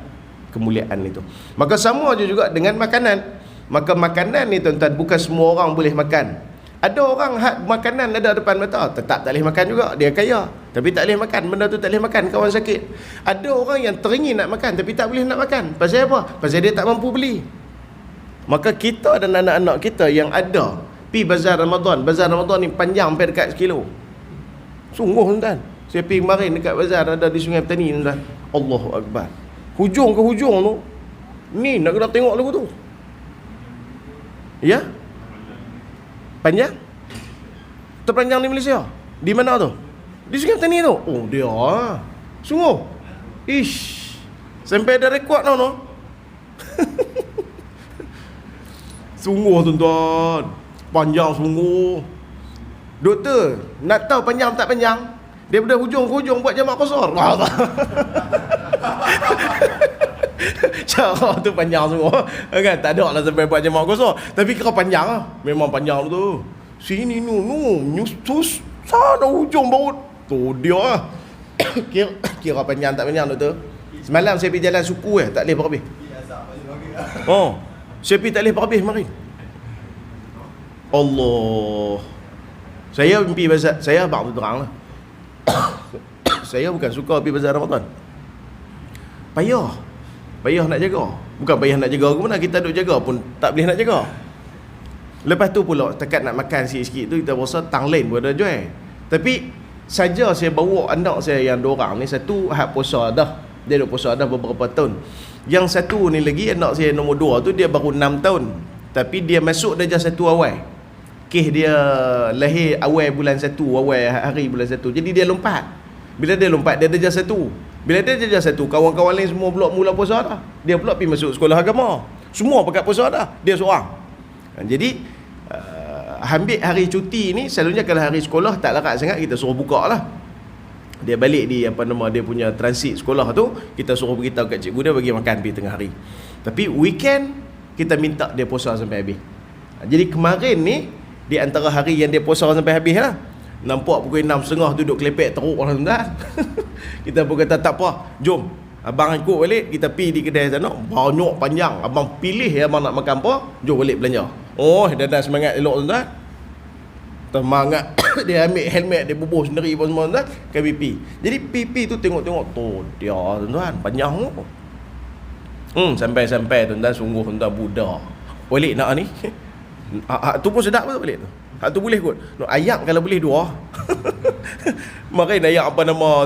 kemuliaan itu. Maka sama juga dengan makanan. Maka makanan ni tuan-tuan, bukan semua orang boleh makan. Ada orang makanan ada depan mata, tetap tak boleh makan juga. Dia kaya, tapi tak boleh makan. Benda tu tak boleh makan, kawan sakit. Ada orang yang teringin nak makan, tapi tak boleh nak makan. Pasal apa? Pasal dia tak mampu beli. Maka kita dan anak-anak kita yang ada pi bazar Ramadan. Bazar Ramadan ni panjang sampai dekat 1 kilo. Sungguh tuan-tuan. Saya pergi kemarin dekat bazar ada di Sungai Petani tuan-tuan. Allahu Akbar. Hujung ke hujung tu, ni nak kena tengok lagu tu. Ya? Panjang? Terpanjang di Malaysia. Di mana tu? Di Sungai Petani tu. Oh dia sungguh. Ish. Sampai ada rekod tau no. Sungguh tuan-tuan. Panjang sungguh. Doktor nak tahu panjang tak panjang, daripada hujung ke hujung buat jamak qasar. Cara tu panjang semua kan, tak ada lah sampai buat jamak qasar, tapi kira panjang lah. Memang panjang tu. Sini nyusus sana hujung baut tu dia lah. kira panjang tak panjang tu. Semalam saya pergi jalan suku tak boleh berhabis. Saya pergi tak boleh berhabis kemarin. Allah. Saya pergi bazar, saya abang tu terang lah. Saya bukan suka pergi bazar Ramadan. Payah nak jaga. Bukan payah nak jaga ke mana, kita duk jaga pun tak boleh nak jaga. Lepas tu pula setakat nak makan sikit-sikit tu, kita rasa tang lain pun ada jual. Tapi saja saya bawa anak saya yang dorang ni, satu hak puasa dah. Dia dah puasa dah beberapa tahun. Yang satu ni lagi, anak saya nombor 2 tu, dia baru 6 tahun. Tapi dia masuk darjah 1 awal. Kes dia lahir awal bulan 1, awal hari bulan 1. Jadi dia lompat. Bila dia lompat, dia darjah 1. Bila dia darjah 1, kawan-kawan lain semua pula mula puasa dah. Dia pula pergi masuk sekolah agama. Semua pakat puasa dah. Dia seorang. Jadi ambil hari cuti ni, selalunya kalau hari sekolah tak larat sangat, kita suruh buka lah. Dia balik di dia punya transit sekolah tu, kita suruh beritahu kat cikgu dia bagi makan pergi tengah hari. Tapi weekend kita minta dia puasa sampai habis. Jadi kemarin ni di antara hari yang dia puasa sampai habis lah, nampak pukul 6.30 duduk kelepek teruk lah tuan-tuan. Kita pun kata tak apa, jom abang ikut balik, kita pergi di kedai sana, banyak panjang, abang pilih abang nak makan apa, jom balik belanja. Oh dah semangat elok tuan-tuan. Semangat. Dia ambil helmet, dia bubuh sendiri pun semua tuan-tuan, ke BP. Jadi PP tu tengok-tengok tu dia tuan-tuan, panjang tu. Sampai-sampai tuan-tuan, sungguh tuan-tuan budak. Balik nak ni. Tu pun sedap betul balik tu. Hak tu boleh kot. Ayak kalau boleh 2. Makin ayak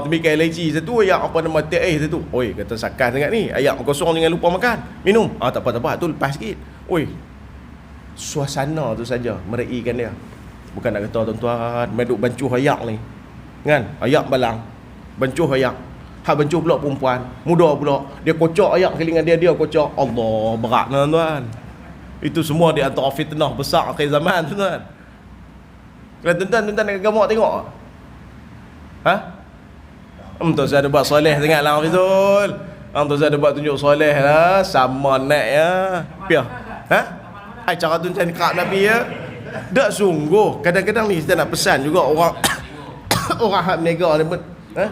temikai leci satu, ayak teh satu. Oi, kata sakan sangat ni. Ayak kosong jangan lupa makan. Minum. Tak apa. Tu lepas sikit. Oi. Suasana tu saja meraikan dia. Bukan nak kata tuan-tuan, meduk bancuh ayak ni. Kan? Ayak balang. Bancuh ayak. Hak bancuh pula perempuan, muda pula. Dia kocok ayak kali dengan dia kocok. Allah, berat tuan-tuan. Itu semua di antara fitnah besar akhir zaman tuan-tuan. Kalau tuan-tuan nak gamak tengok. Ha? Tuan saya ada buat soleh sangatlah Hafizul. Tuan saya ada buat tunjuk soleh lah, sama nak ya. Piah. Ha? Ai cara tuan kerap Nabi ya. Tak sungguh. Kadang-kadang ni kita nak pesan juga orang orang hak berniaga ni pun, ha?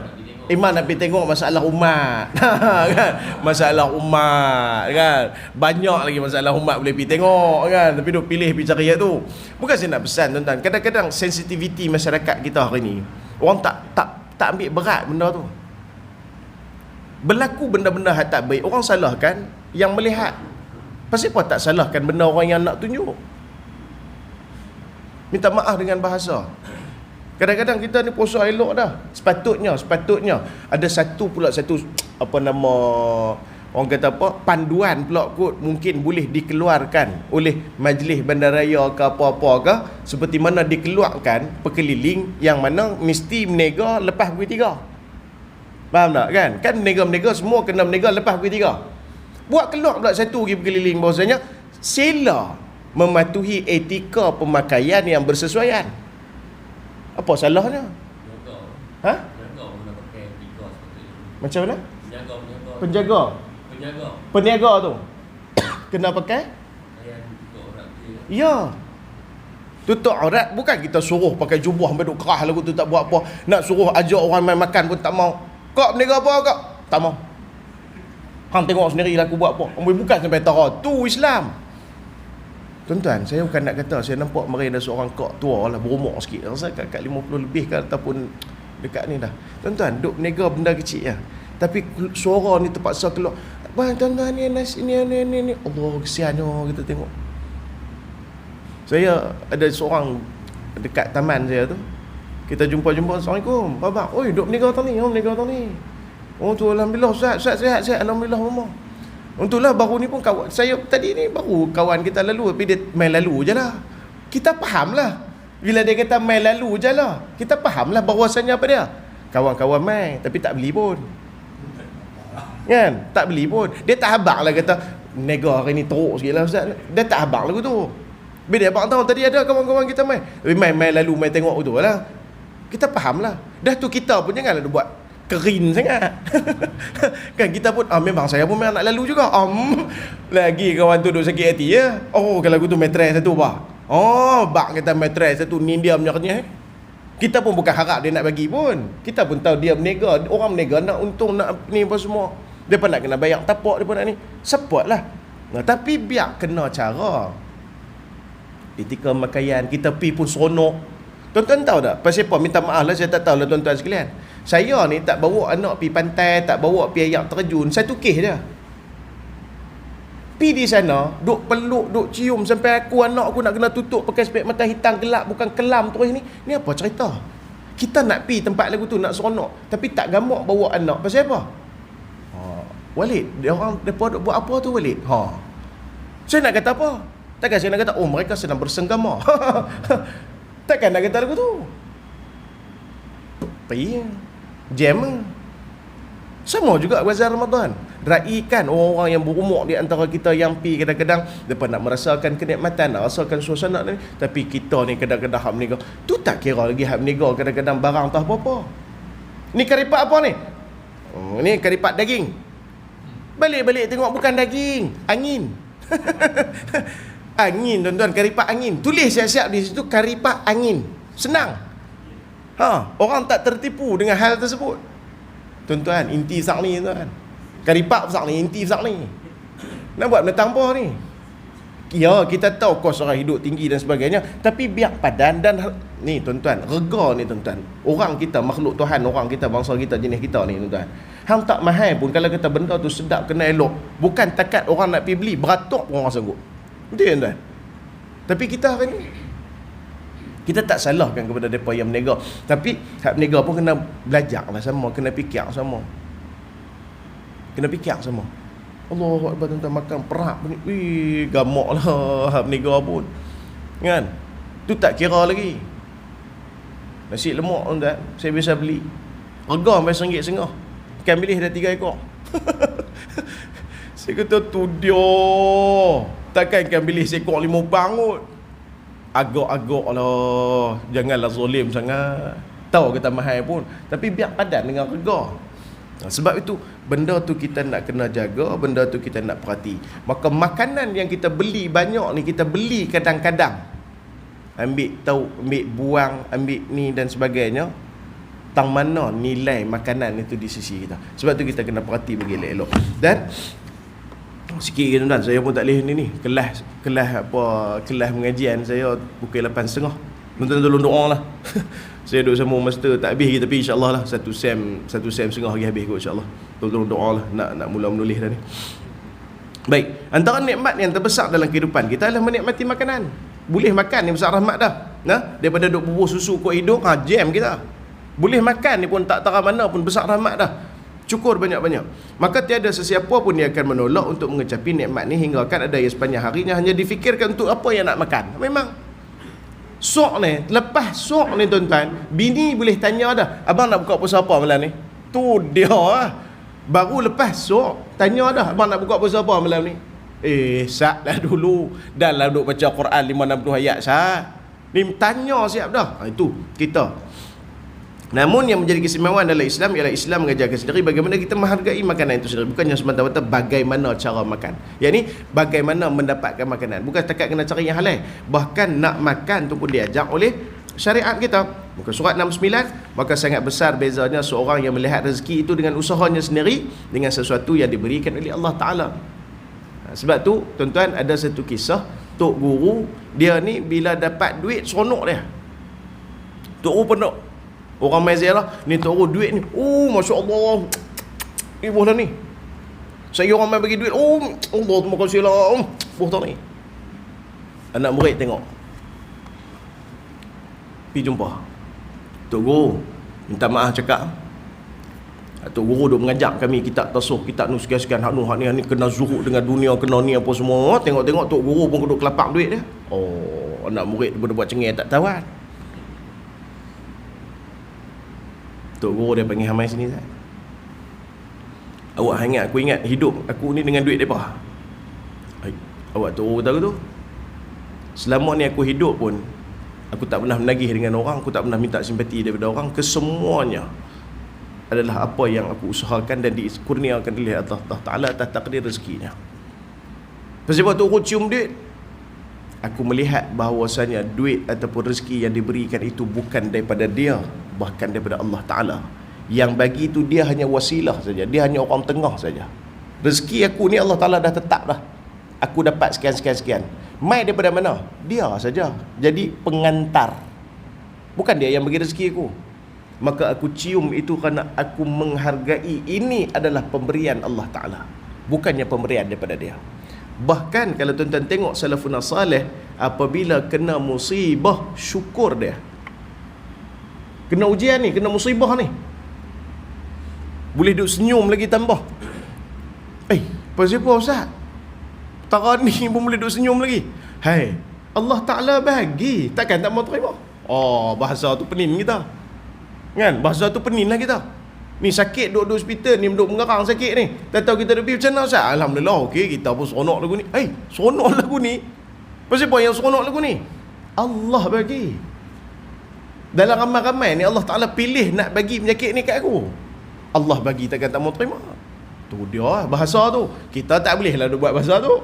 Iman Nabi tengok masalah umat. Kan? Masalah umat kan. Banyak lagi masalah umat boleh pergi tengok kan. Tapi duk pilih pergi cari tu. Bukan saya nak pesan tuan-tuan. Kadang-kadang sensitiviti masyarakat kita hari ni, orang tak ambil berat benda tu. Berlaku benda-benda hak tak baik, orang salahkan yang melihat. Pasal apa tak salahkan benda orang yang nak tunjuk? Minta maaf dengan bahasa. Kadang-kadang kita ni puasa elok dah. Sepatutnya ada satu apa nama, orang kata apa, panduan pula kot, mungkin boleh dikeluarkan oleh majlis bandaraya ke apa-apa ke, seperti mana dikeluarkan pekeliling yang mana mesti menega lepas pukul 3. Faham tak kan? Kan menega-menega semua kena menega lepas pukul 3. Buat keluar pula satu lagi pekeliling bahawasanya sila mematuhi etika pemakaian yang bersesuaian. Apa salahnya? Ha? Macam mana? Peniaga tu kena pakai? Ya. Tutup aurat. Bukan kita suruh pakai jubah sampai duk kerah lagu tu tak buat apa. Nak suruh ajak orang main makan pun tak mau. Kau peniaga apa kau? Tak mau. Hang tengok sendiri lah aku buat apa. Bukan sampai tara. Tu Islam. Tuan-tuan, saya bukan nak kata, saya nampak mari ada seorang kak tua lah, berumur sikit, rasa kat 50 lebih ke ataupun dekat ni dah. Tuan-tuan, duk berniaga benda kecil ya. Tapi suara ni terpaksa keluar. Bang, tuan-tuan ni ni. Allah, kesiannya kita tengok. Saya ada seorang dekat taman saya tu. Kita jumpa, Assalamualaikum. Abang, oi, duk berniaga tang ni. Oh tu alhamdulillah Ustaz sihat alhamdulillah mama. Untunglah baru ni pun kawan saya tadi ni baru kawan kita lalu, tapi dia main lalu je lah. Kita faham lah. Bila dia kata main lalu je lah, kita faham lah bahawasanya apa dia. Kawan-kawan main, tapi tak beli pun. Kan? Tak beli pun. Dia tak habaq lah kata, nega hari ni teruk sikit lah Ustaz. Dia tak habaq lagu tu. Bila abang tahu tadi ada kawan-kawan kita main. Tapi main lalu, main tengok tu lah. Kita faham lah. Dah tu kita pun janganlah buat kerin sangat. Kan kita pun memang saya pun memang nak lalu juga. Lagi kawan tu duk sakit hati ya. Oh kalau aku tu mattress satu bah. Oh bak kata mattress satu ni dia punya kenyah. Kita pun bukan harap dia nak bagi pun. Kita pun tahu dia berniaga. Orang berniaga nak untung nak ni apa semua. Dia pun nak kena bayar tapak, dia pun nak ni. Support lah. Nah, tapi biar kena cara. Etika pakaian kita pi pun seronok. Tuan-tuan tahu tak? Pasal apa? Minta maaf lah, saya tak tahu lah tuan-tuan sekalian. Saya ni tak bawa anak pi pantai, tak bawa pi air terjun, satu kes dia. Pi di sana, duk peluk, duk cium sampai anak aku nak kena tutup pakai spek mata hitam gelap, bukan kelam terus ni. Ni apa cerita? Kita nak pi tempat lagu tu, nak seronok, tapi tak gamak bawa anak. Pasal apa? Walid, dia orang depa buat apa tu Walid? Saya nak kata apa? Takkan saya nak kata, oh mereka sedang bersenggama. Takkan nak kata lagu tu. Pergi jam. Sama juga bazar Ramadan. Raikan orang-orang yang berumur di antara kita yang pi kadang-kadang depa nak merasakan kenikmatan, nak rasakan suasana ni, tapi kita ni kadang-kadang hak berniaga. Tu tak kira lagi hak berniaga, kadang-kadang barang tak apa-apa. Ni karipat apa ni? Ni karipat daging. Balik-balik tengok bukan daging, angin. Angin tuan-tuan, karipat angin. Tulis siap-siap di situ karipat angin. Senang. Orang tak tertipu dengan hal tersebut. Tuan-tuan, inti sak ni tuan. Karipat sak ni, inti sak ni. Nak buat benda tambah ni. Ya, kita tahu kos orang hidup tinggi dan sebagainya, tapi biar padan dan ni tuan-tuan, rega ni tuan-tuan. Orang kita, makhluk Tuhan, orang kita, bangsa kita, jenis kita ni tuan-tuan. Hang tak mahal pun kalau kata benda tu sedap, kena elok. Bukan takat orang nak pergi beli, beratok pun orang sanggup. Betul tuan-tuan. Tapi kita hari ni, kita tak salahkan kepada mereka yang berniaga, tapi hak berniaga pun kena belajar lah sama, kena fikir sama. Kena fikir sama. Allah Akbar tuan-tuan, makan perak ni. Wih, gamak lah hak berniaga pun. Kan? Tu tak kira lagi. Nasi lemak tuan-tuan, saya biasa beli. Rega sampai RM1.5. Ikan bilis dah 3 ekor. Saya kata tu dia. Takkan ikan bilis ekor 5 bangut. Agak-agak lah. Janganlah zalim sangat. Tahu kata mahal pun, tapi biar padan dengan rega. Sebab itu benda tu kita nak kena jaga, benda tu kita nak perhati. Maka makanan yang kita beli banyak ni, kita beli kadang-kadang ambil tahu, ambil buang, ambil ni dan sebagainya. Tang mana nilai makanan itu di sisi kita. Sebab tu kita kena perhati bagi elok-elok. Dan sikit tuan-tuan, saya pun tak boleh ni kelas pengajian saya pukul 8.30. Tuan-tuan tolong doa lah. Saya duduk sama master tak habis lagi, tapi insya-Allah lah satu sem setengah lagi habis kot insya-Allah. Tolong doa lah nak mula menulis dah ni. Baik, antara nikmat yang terbesar dalam kehidupan kita adalah menikmati makanan. Boleh makan ni besar rahmat dah. Daripada duk bubuh susu kat hidung, jam kita. Boleh makan ni pun tak tahu mana pun besar rahmat dah. Cukur banyak-banyak. Maka tiada sesiapa pun yang akan menolak untuk mengecapi nikmat ni, hingga kan ada yang sepanjang harinya hanya difikirkan untuk apa yang nak makan. Memang sok ni, lepas sok ni tuan-tuan, bini boleh tanya dah, abang nak buka puasa apa malam ni? Tu dia lah. Baru lepas sok tanya dah, abang nak buka puasa apa malam ni? Sat lah dulu. Dah lah duk baca Quran 560 ayat sat. Ni tanya siap dah. Itu kita. Namun yang menjadi keistimewaan dalam Islam ialah Islam mengajarkan sendiri bagaimana kita menghargai makanan itu sendiri. Bukannya semata-mata bagaimana cara makan. Yang ni bagaimana mendapatkan makanan. Bukan setakat kena cari yang halal. Bahkan nak makan tu pun diajar oleh syariat kita. Muka surat 69. Maka sangat besar bezanya seorang yang melihat rezeki itu dengan usahanya sendiri dengan sesuatu yang diberikan oleh Allah Ta'ala. Sebab tu tuan-tuan, ada satu kisah Tok Guru, dia ni bila dapat duit seronok dia. Tok Guru penuh. Orang main ziarah, ni Tok Guru duit ni, Masya Allah, ibu dah ni. Saya orang main bagi duit, Allah terima kasih lah, buah ni. Anak murid tengok, pergi jumpa Tok Guru, minta maaf cakap, Tok Guru duk mengajak kami kitab tasawuf, kitab nu sekian-sekian, hak ni kena zuhud dengan dunia, kena ni apa semua. Tengok-tengok Tok Guru pun duk kelapak duit dia. Anak murid dia buat cengeng tak tahu. Tok Guru dia panggil hamai sini, Zat. Awak ingat, aku ingat hidup aku ni dengan duit mereka. Awak Tok Guru tahu tu, selama ni aku hidup pun aku tak pernah menagih dengan orang, aku tak pernah minta simpati daripada orang. Kesemuanya adalah apa yang aku usahakan dan dikurniakan oleh Allah Ta'ala atas takdir rezekinya. Sebab Tok Guru cium duit, aku melihat bahawasanya duit ataupun rezeki yang diberikan itu bukan daripada dia, bahkan daripada Allah Ta'ala. Yang bagi itu dia hanya wasilah saja, dia hanya orang tengah saja. Rezeki aku ni Allah Ta'ala dah tetap dah, aku dapat sekian. Mai daripada mana? Dia saja jadi pengantar, bukan dia yang bagi rezeki aku. Maka aku cium itu kerana aku menghargai ini adalah pemberian Allah Ta'ala, bukannya pemberian daripada dia. Bahkan kalau tuan-tuan tengok salafun salih, apabila kena musibah, syukur dia. Kena ujian ni, kena musibah ni, boleh duduk senyum lagi tambah. Pasal apa Ustaz? Tara ni pun boleh duduk senyum lagi. Hai, Allah Ta'ala bagi, takkan tak mau terima? Bahasa tu penin kita kan? Bahasa tu penin lah kita. Ni sakit duduk hospital ni, duduk mengarang sakit ni, tak tahu kita pergi macam mana Ustaz? Alhamdulillah, okey, kita pun seronok lagu ni. Seronok lagu ni. Pasal apa yang seronok lagu ni? Allah bagi. Dalam ramai-ramai ni Allah Ta'ala pilih nak bagi penyakit ni kat aku. Allah bagi, takkan tak mau terima. Tu dia bahasa tu. Kita tak boleh lah duk buat bahasa tu.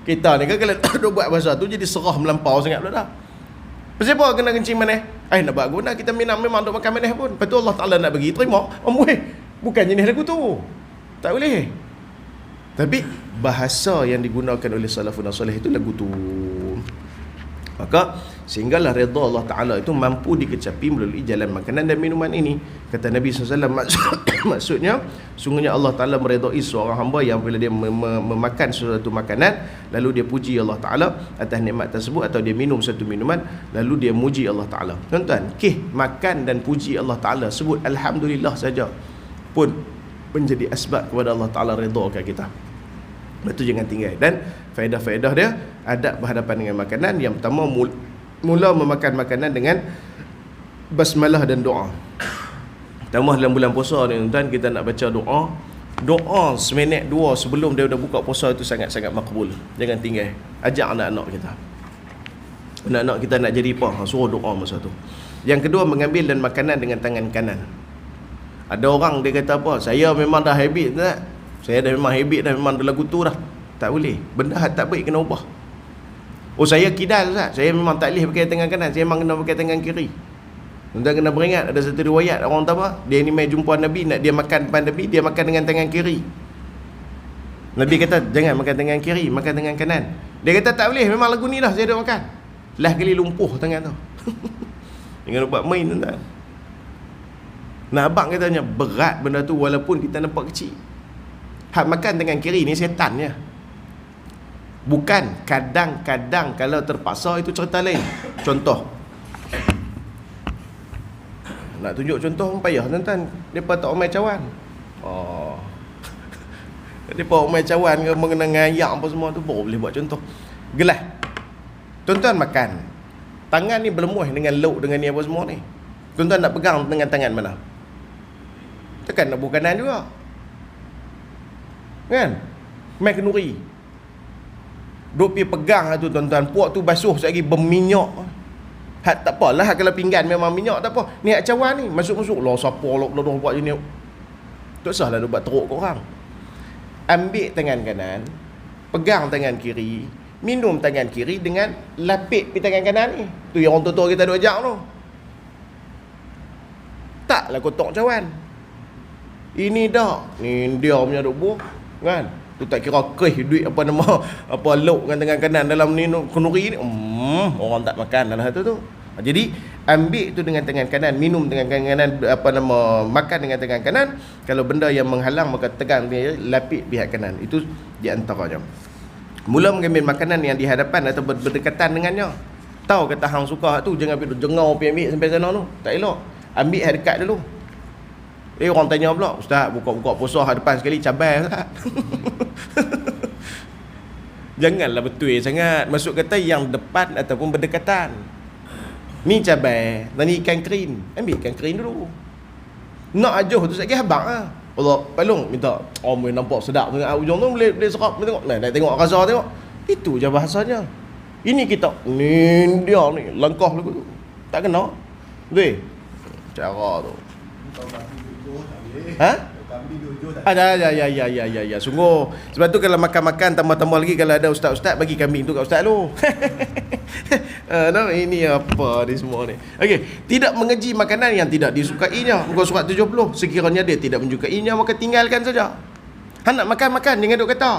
Kita ni kan kalau duk buat bahasa tu jadi serah melampau sangat pula dah. Pasal apa kena kencing maneh? Nak buat guna, kita memang duk makan maneh pun. Lepas tu Allah Ta'ala nak bagi, terima. Bukan jenis lagu tu. Tak boleh. Tapi bahasa yang digunakan oleh salafun salih itu lagu tu. Maka sehinggalah redha Allah Ta'ala itu mampu dikecapi melalui jalan makanan dan minuman ini. Kata Nabi SAW, maksudnya sungguhnya Allah Ta'ala meredai seorang hamba yang bila dia memakan sesuatu makanan, lalu dia puji Allah Ta'ala atas nikmat tersebut, atau dia minum satu minuman lalu dia muji Allah Ta'ala. Tuan-tuan, makan dan puji Allah Ta'ala, sebut Alhamdulillah saja pun menjadi asbab kepada Allah Ta'ala redakan kita. Itu jangan tinggal. Dan faedah-faedah dia, adab berhadapan dengan makanan. Yang pertama, mula memakan makanan dengan basmalah dan doa. Tambah dalam bulan puasa ni tuan, kita nak baca doa. Doa seminit dua sebelum dia dah buka puasa itu sangat-sangat makbul. Jangan tinggal. Ajak anak-anak kita. Anak-anak kita nak jadi apa? Suruh doa masa tu. Yang kedua, mengambil dan makanan dengan tangan kanan. Ada orang dia kata apa? Saya memang dah habit tak? Saya dah memang habit dah, memang dah lagu tu dah. Tak boleh. Benda tak baik kena ubah. Oh, saya kidal tak? Saya memang tak boleh pakai tangan kanan. Saya memang kena pakai tangan kiri. Tuan kena beringat, ada satu riwayat orang tahu apa? Dia ni mai jumpa Nabi, nak dia makan depan Nabi, dia makan dengan tangan kiri. Nabi kata, jangan makan tangan kiri, makan tangan kanan. Dia kata, tak boleh, memang lagu ni dah saya dah makan. Lah kali lumpuh tangan tu. Jangan buat main tuan. Nah, abang katanya, berat benda tu walaupun kita nampak kecil. Hak makan tangan kiri ni setan ya. Bukan, kadang-kadang kalau terpaksa itu cerita lain. Contoh, nak tunjuk contoh payah tuan-tuan. Mereka tak omai cawan. Mereka omai cawan ke mengenai ngayak apa semua tu, baru boleh buat contoh. Gelas. Tuan-tuan makan, tangan ni berlemuh dengan lauk dengan ni apa semua ni. Tuan-tuan nak pegang dengan tangan mana? Tekan nak buah kanan juga. Kan? Main kenuri. Duk pergi pegang tu tuan-tuan. Puak tu basuh sekali berminyak. Hak tak apalah, kalau pinggan memang minyak tak apa. Ni hak cawan ni masuk-masuk lah siapa lah buat je ni. Tak usahlah dia buat teruk kat orang. Ambil tangan kanan, pegang tangan kiri, minum tangan kiri dengan lapik pi tangan kanan ni. Tu yang orang tua-tua kita duk ajak tu. Taklah kotak cawan. Ini dah, ni dia punya duk buah kan. Tu tak kira keh duit apa nama apa lauk dengan tangan kanan dalam ni kenuri ni. Orang tak makan dalam tu. Jadi ambil tu dengan tangan kanan, minum dengan tangan kanan, apa nama, makan dengan tangan kanan. Kalau benda yang menghalang maka tegang dia, lapik pihak kanan. Itu di antaranya. Mula mengambil makanan yang di hadapan atau berdekatan dengannya. Tahu kata hang suka tu, jangan pergi jengau pergi ambil sampai sana tu. Tak elok. Ambil hak dekat dulu. Orang tanya pula, ustaz buka-buka puasa hadapan sekali cabai ustaz. Janganlah betul sangat. Masuk kata yang depan ataupun berdekatan. Ni cabai, ni ikan kering. Ambil ikan kering dulu. Nak ajuh tu sekali habang lah. Allah, palung minta. Boleh nampak sedap tengok ujung tu, boleh serap tengok. Nak tengok rasa tengok. Itu je bahasanya. Ini kita ni dia ni langkah lagu tu. Tak kena. Betul. Cara tu. Ha? Ya. Sungguh. Sebab tu kalau makan-makan tambah-tambah lagi, kalau ada ustaz-ustaz bagi kambing tu kat ustaz lu. Ini apa ni semua ni. Okey, tidak mengeji makanan yang tidak disukainya. Muka surat 70. Sekiranya dia tidak menyukainya maka tinggalkan saja. Han nak makan-makan jangan duk kata,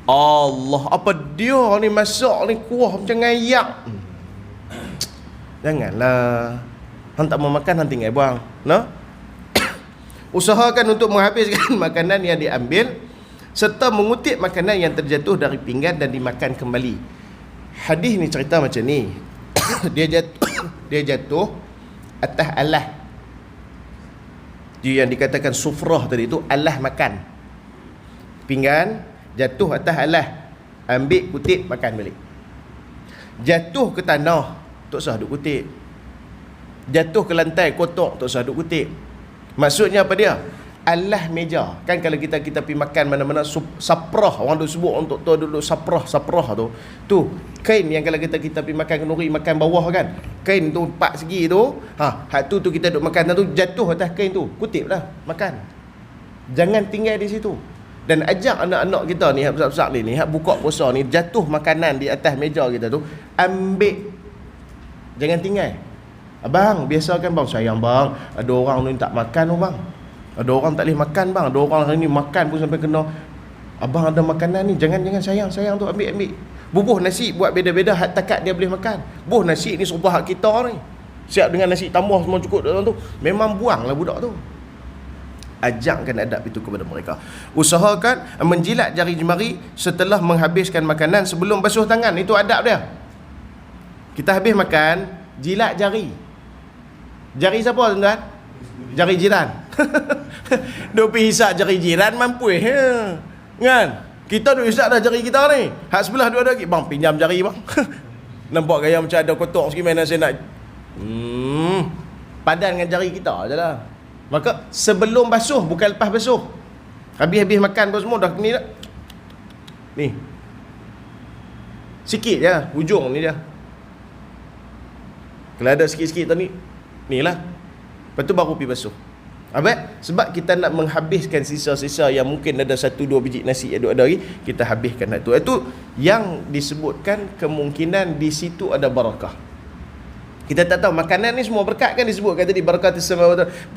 Allah, apa dia ni masak ni kuah macam ngayak. Janganlah. Han tak mau makan, han tinggal buang. Usahakan untuk menghabiskan makanan yang diambil serta mengutip makanan yang terjatuh dari pinggan dan dimakan kembali. Hadis ni cerita macam ni. Dia jatuh atas alah. Dia yang dikatakan sufrah tadi tu, alah makan. Pinggan jatuh atas alah. Ambil, kutip, makan balik. Jatuh ke tanah, tak usah duk kutip. Jatuh ke lantai kotak, tak usah duk kutip. Maksudnya apa dia? Alah meja. Kan kalau kita pergi makan mana-mana saprah, orang duk sebut untuk tu duduk saprah tu. Tu kain yang kalau kita pergi makan kenduri, makan bawah kan. Kain tu 4 segi tu, hak tu kita duk makan tu jatuh atas kain tu. Kutiplah, makan. Jangan tinggal di situ. Dan ajak anak-anak kita ni, hak besar-besar ni, hak buka puasa ni, jatuh makanan di atas meja kita tu, ambil. Jangan tinggal. Abang, biasakan bang, sayang bang, ada orang ni tak makan tu bang. Ada orang tak boleh makan bang. Ada orang hari ni makan pun sampai kena. Abang ada makanan ni, jangan sayang tu ambil. Bubuh nasi buat beda-beda hak takat dia boleh makan. Bubuh nasi ni serupa hak kita ni. Siap dengan nasi tambah semua cukup dalam tu. Memang buanglah budak tu. Ajarkan adab itu kepada mereka. Usahakan menjilat jari jemari setelah menghabiskan makanan sebelum basuh tangan. Itu adab dia. Kita habis makan, jilat jari. Jari siapa tuan-tuan? Jari jiran. Duk pergi hisap jari jiran mampu kan? Kita duk hisap dah jari kita ni. Hak sebelah dua lagi, bang pinjam jari bang. Nampak gaya macam ada kotak sikit, mana saya nak padan dengan jari kita je lah. Maka sebelum basuh, bukan lepas basuh. Habis-habis makan pun semua dah ni dah. Ni. Sikit je hujung ni dia. Kalau ada sikit-sikit tadi, ni lah. Lepas tu baru pergi basuh. Apa? Sebab kita nak menghabiskan sisa-sisa yang mungkin ada 1-2 biji nasi yang ada lagi, kita habiskan itu. Itu yang disebutkan kemungkinan di situ ada barakah. Kita tak tahu makanan ni semua berkat kan, disebutkan tadi barakah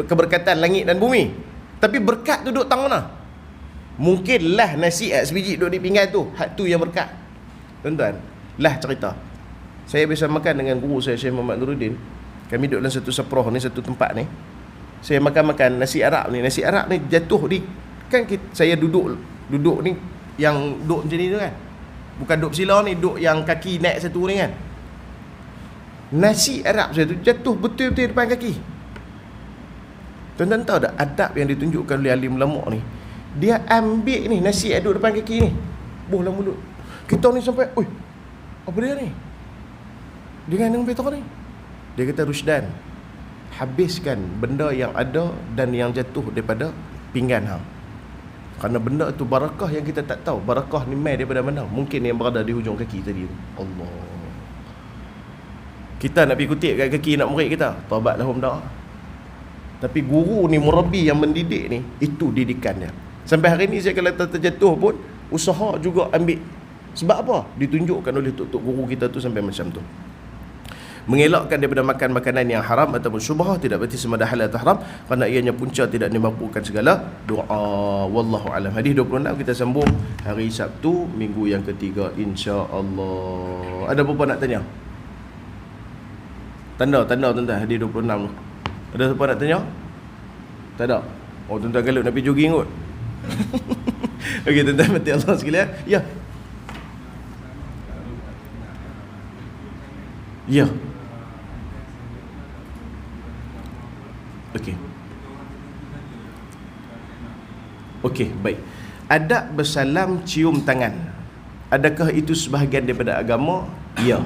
keberkatan langit dan bumi. Tapi berkat tu duduk tang mana? Mungkinlah nasi sebiji duduk di pinggan tu, hak tu yang berkat. Tuan-tuan, lah cerita. Saya biasa makan dengan guru saya, Syekh Muhammad Nuruddin. Kami duduk dalam satu saproh ni, satu tempat ni. Saya makan nasi Arab ni. Nasi Arab ni jatuh di, kan saya duduk ni, yang duduk macam ni tu kan. Bukan duduk sila ni, duduk yang kaki naik satu ni kan. Nasi Arab saya tu jatuh betul-betul depan kaki. Tuan-tuan tahu tak adab yang ditunjukkan oleh alim ulama ni? Dia ambil ni nasi yang duduk depan kaki ni, buh dalam mulut. Kita ni sampai, oi, apa dia ni? Dengan betul ni. Dia kata, Rusdan, habiskan benda yang ada dan yang jatuh daripada pinggan hang. Kerana benda tu barakah yang kita tak tahu. Barakah ni mai daripada mana? Mungkin yang berada di hujung kaki tadi tu. Allah. Kita nak pergi kutip kat kaki nak murid kita, taubatlah benda. Tapi guru ni, murabi yang mendidik ni, itu didikan dia. Sampai hari ni saya kalau terjatuh pun, usaha juga ambil. Sebab apa? Ditunjukkan oleh tok-tok guru kita tu sampai macam tu. Mengelakkan daripada makan makanan yang haram ataupun syubhah tidak berarti semada halal atau haram, kerana ianya punca tidak dimampukan segala doa. Wallahu alam. Hadis 26 kita sambung hari Sabtu minggu yang ketiga insya-Allah. Ada apa nak tanya? Tanda tuan-tuan hadis 26 tu. Ada apa nak tanya? Tak ada. Oh, tuan-tuan kalau nak pergi jogging kot. Okey, tuan-tuan mati Allah sekalian. Ya. Ya. Okey, baik. Adab bersalam cium tangan, adakah itu sebahagian daripada agama? Ya.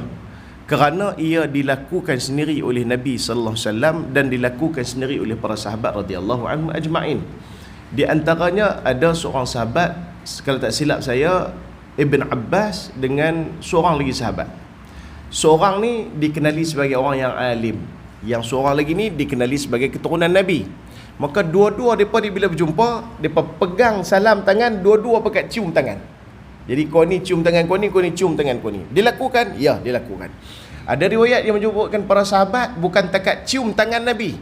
Kerana ia dilakukan sendiri oleh Nabi sallallahu alaihi wasallam dan dilakukan sendiri oleh para sahabat radhiyallahu anhum ajma'in. Di antaranya ada seorang sahabat, kalau tak silap saya, Ibn Abbas dengan seorang lagi sahabat. Seorang ni dikenali sebagai orang yang alim, yang seorang lagi ni dikenali sebagai keturunan Nabi. Maka dua-dua mereka bila berjumpa, mereka pegang salam tangan, dua-dua pekat cium tangan. Jadi kau ni cium tangan kau ni cium tangan kau ni. Dilakukan? Ya, dilakukan. Ada riwayat yang menyebutkan para sahabat bukan takat cium tangan Nabi,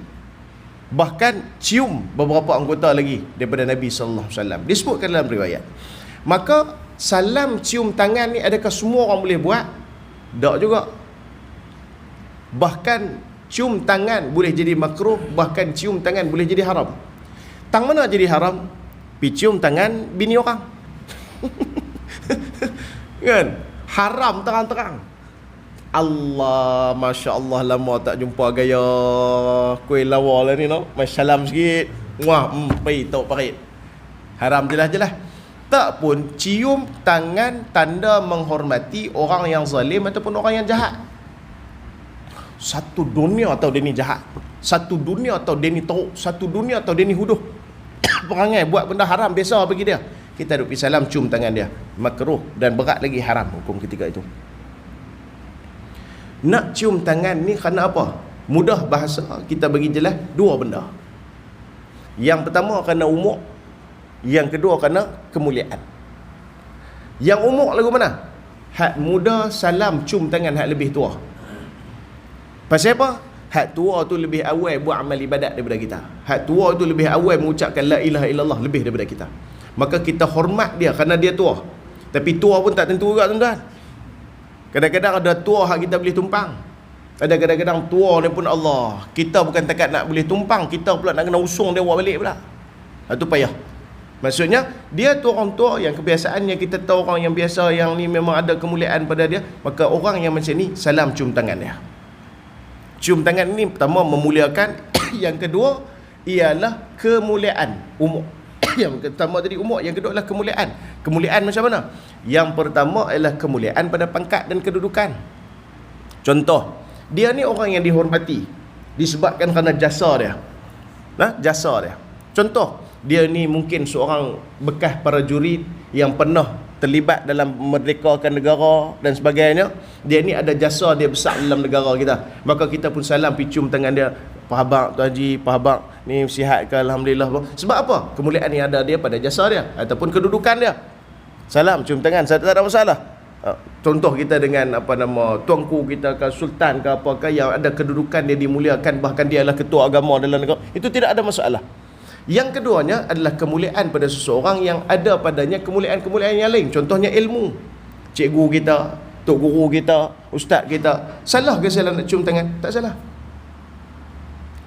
bahkan cium beberapa anggota lagi daripada Nabi sallallahu alaihi wasallam. Disebutkan dalam riwayat. Maka salam cium tangan ni adakah semua orang boleh buat? Tak juga. Bahkan cium tangan boleh jadi makruh, bahkan cium tangan boleh jadi haram. Tang mana jadi haram? Pi cium tangan bini orang. Kan? Haram terang-terang. Allah, Masya Allah, lama tak jumpa gaya kuih lawa lah ni, no? Masyalam sikit. Wah, pergi tahu parit. Haram jelas-jelas. Tak pun cium tangan tanda menghormati orang yang zalim ataupun orang yang jahat. Satu dunia atau dia ni jahat, satu dunia atau dia ni teruk, satu dunia atau dia ni huduh, perangai buat benda haram biasa bagi dia, kita duk pergi salam cium tangan dia, makruh dan berat lagi haram hukum ketika itu. Nak cium tangan ni kerana apa? Mudah bahasa kita bagi jelas dua benda. Yang pertama kerana umur, yang kedua kerana kemuliaan. Yang umur lagu mana? Hak muda salam cium tangan hak lebih tua. Pasal apa? Hak tua tu lebih awal buat amal ibadat daripada kita. Hak tua tu lebih awal mengucapkan la ilaha illallah lebih daripada kita. Maka kita hormat dia kerana dia tua. Tapi tua pun tak tentu juga, tuan-tuan. Kadang-kadang ada tua hak kita boleh tumpang. Ada kadang-kadang tua ni pun Allah, kita bukan takat nak boleh tumpang, kita pula nak kena usung dia buat balik pula. Itu payah. Maksudnya dia tu orang tua yang kebiasaannya kita tahu orang yang biasa yang ni memang ada kemuliaan pada dia, maka orang yang macam ni salam cium tangan dia. Cium tangan ni pertama memuliakan, yang kedua ialah kemuliaan umur. Yang pertama tadi umur, yang kedua adalah kemuliaan. Kemuliaan macam mana? Yang pertama adalah kemuliaan pada pangkat dan kedudukan. Contoh, dia ni orang yang dihormati, disebabkan kerana jasa dia. Jasa dia. Contoh, dia ni mungkin seorang bekas prajurit yang pernah terlibat dalam memerdekakan negara dan sebagainya. Dia ni ada jasa dia besar dalam negara kita. Maka kita pun salam cium tangan dia. Pak Abang, Tuan Haji, Pak Abang ni sihat ke, alhamdulillah. Sebab apa? Kemuliaan ni ada dia pada jasa dia ataupun kedudukan dia. Salam, cium tangan, saya tak ada masalah. Contoh kita dengan tuanku kita ke, sultan ke apakah yang ada kedudukan dia dimuliakan, bahkan dia adalah ketua agama dalam negara, itu tidak ada masalah. Yang keduanya adalah kemuliaan pada seseorang yang ada padanya kemuliaan-kemuliaan yang lain. Contohnya ilmu. Cikgu kita, tok guru kita, ustaz kita. Salah ke salah nak cium tangan? Tak salah.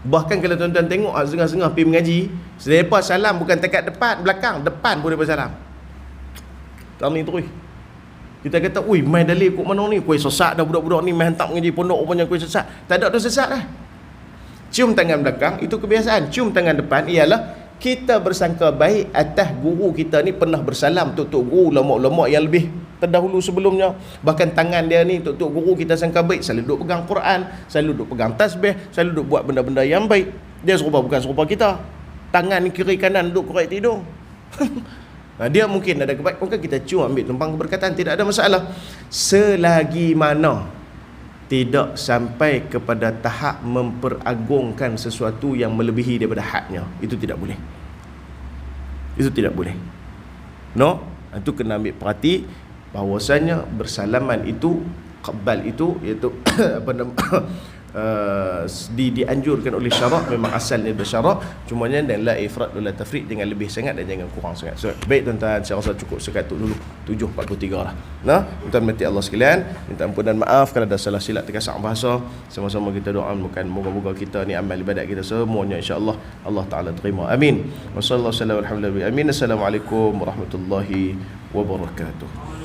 Bahkan kalau tuan-tuan tengok setengah-setengah pergi mengaji, mereka salam bukan dekat depan, belakang, depan pun mereka salam. Tak ni terus. Kita kata, "Ui, main dalil kok mana ni? Kuih sesat dah budak-budak ni, main hantar mengaji pondok rupanya kuih sesat." Tak ada tu sesat dah. Cium tangan belakang itu kebiasaan. Cium tangan depan ialah kita bersangka baik atas guru kita ni pernah bersalam tok guru lemak-lemak yang lebih terdahulu sebelumnya. Bahkan tangan dia ni tok guru kita sangka baik, selalu duk pegang Quran, selalu duk pegang tasbih, selalu duk buat benda-benda yang baik. Dia serupa bukan serupa kita. Tangan ni kiri kanan duk korek tidur. Dia mungkin ada kebaikan, maka kita cium ambil tumpang keberkatan, tidak ada masalah. Selagi mana tidak sampai kepada tahap memperagungkan sesuatu yang melebihi daripada hadnya, itu tidak boleh. Itu tidak boleh. Itu kena ambil perhati bahawasanya bersalaman itu, qabal itu, iaitu dianjurkan oleh syarak, memang asalnya bersyarak, cumanya dan la ifrat wala tafriq, jangan lebih sangat dan jangan kurang sangat. So, baik tuan-tuan, saya rasa cukup sekatuk dulu 7.43 lah. Tuan-tuan mati Allah sekalian, minta ampun dan maaf kalau ada salah silap terkasar bahasa. Sama-sama kita doa bukan moga-moga kita ni amal ibadat kita semuanya insya-Allah Allah Taala terima. Amin. Wassallallahu alaihi wasallam. Amin. Assalamualaikum warahmatullahi wabarakatuh.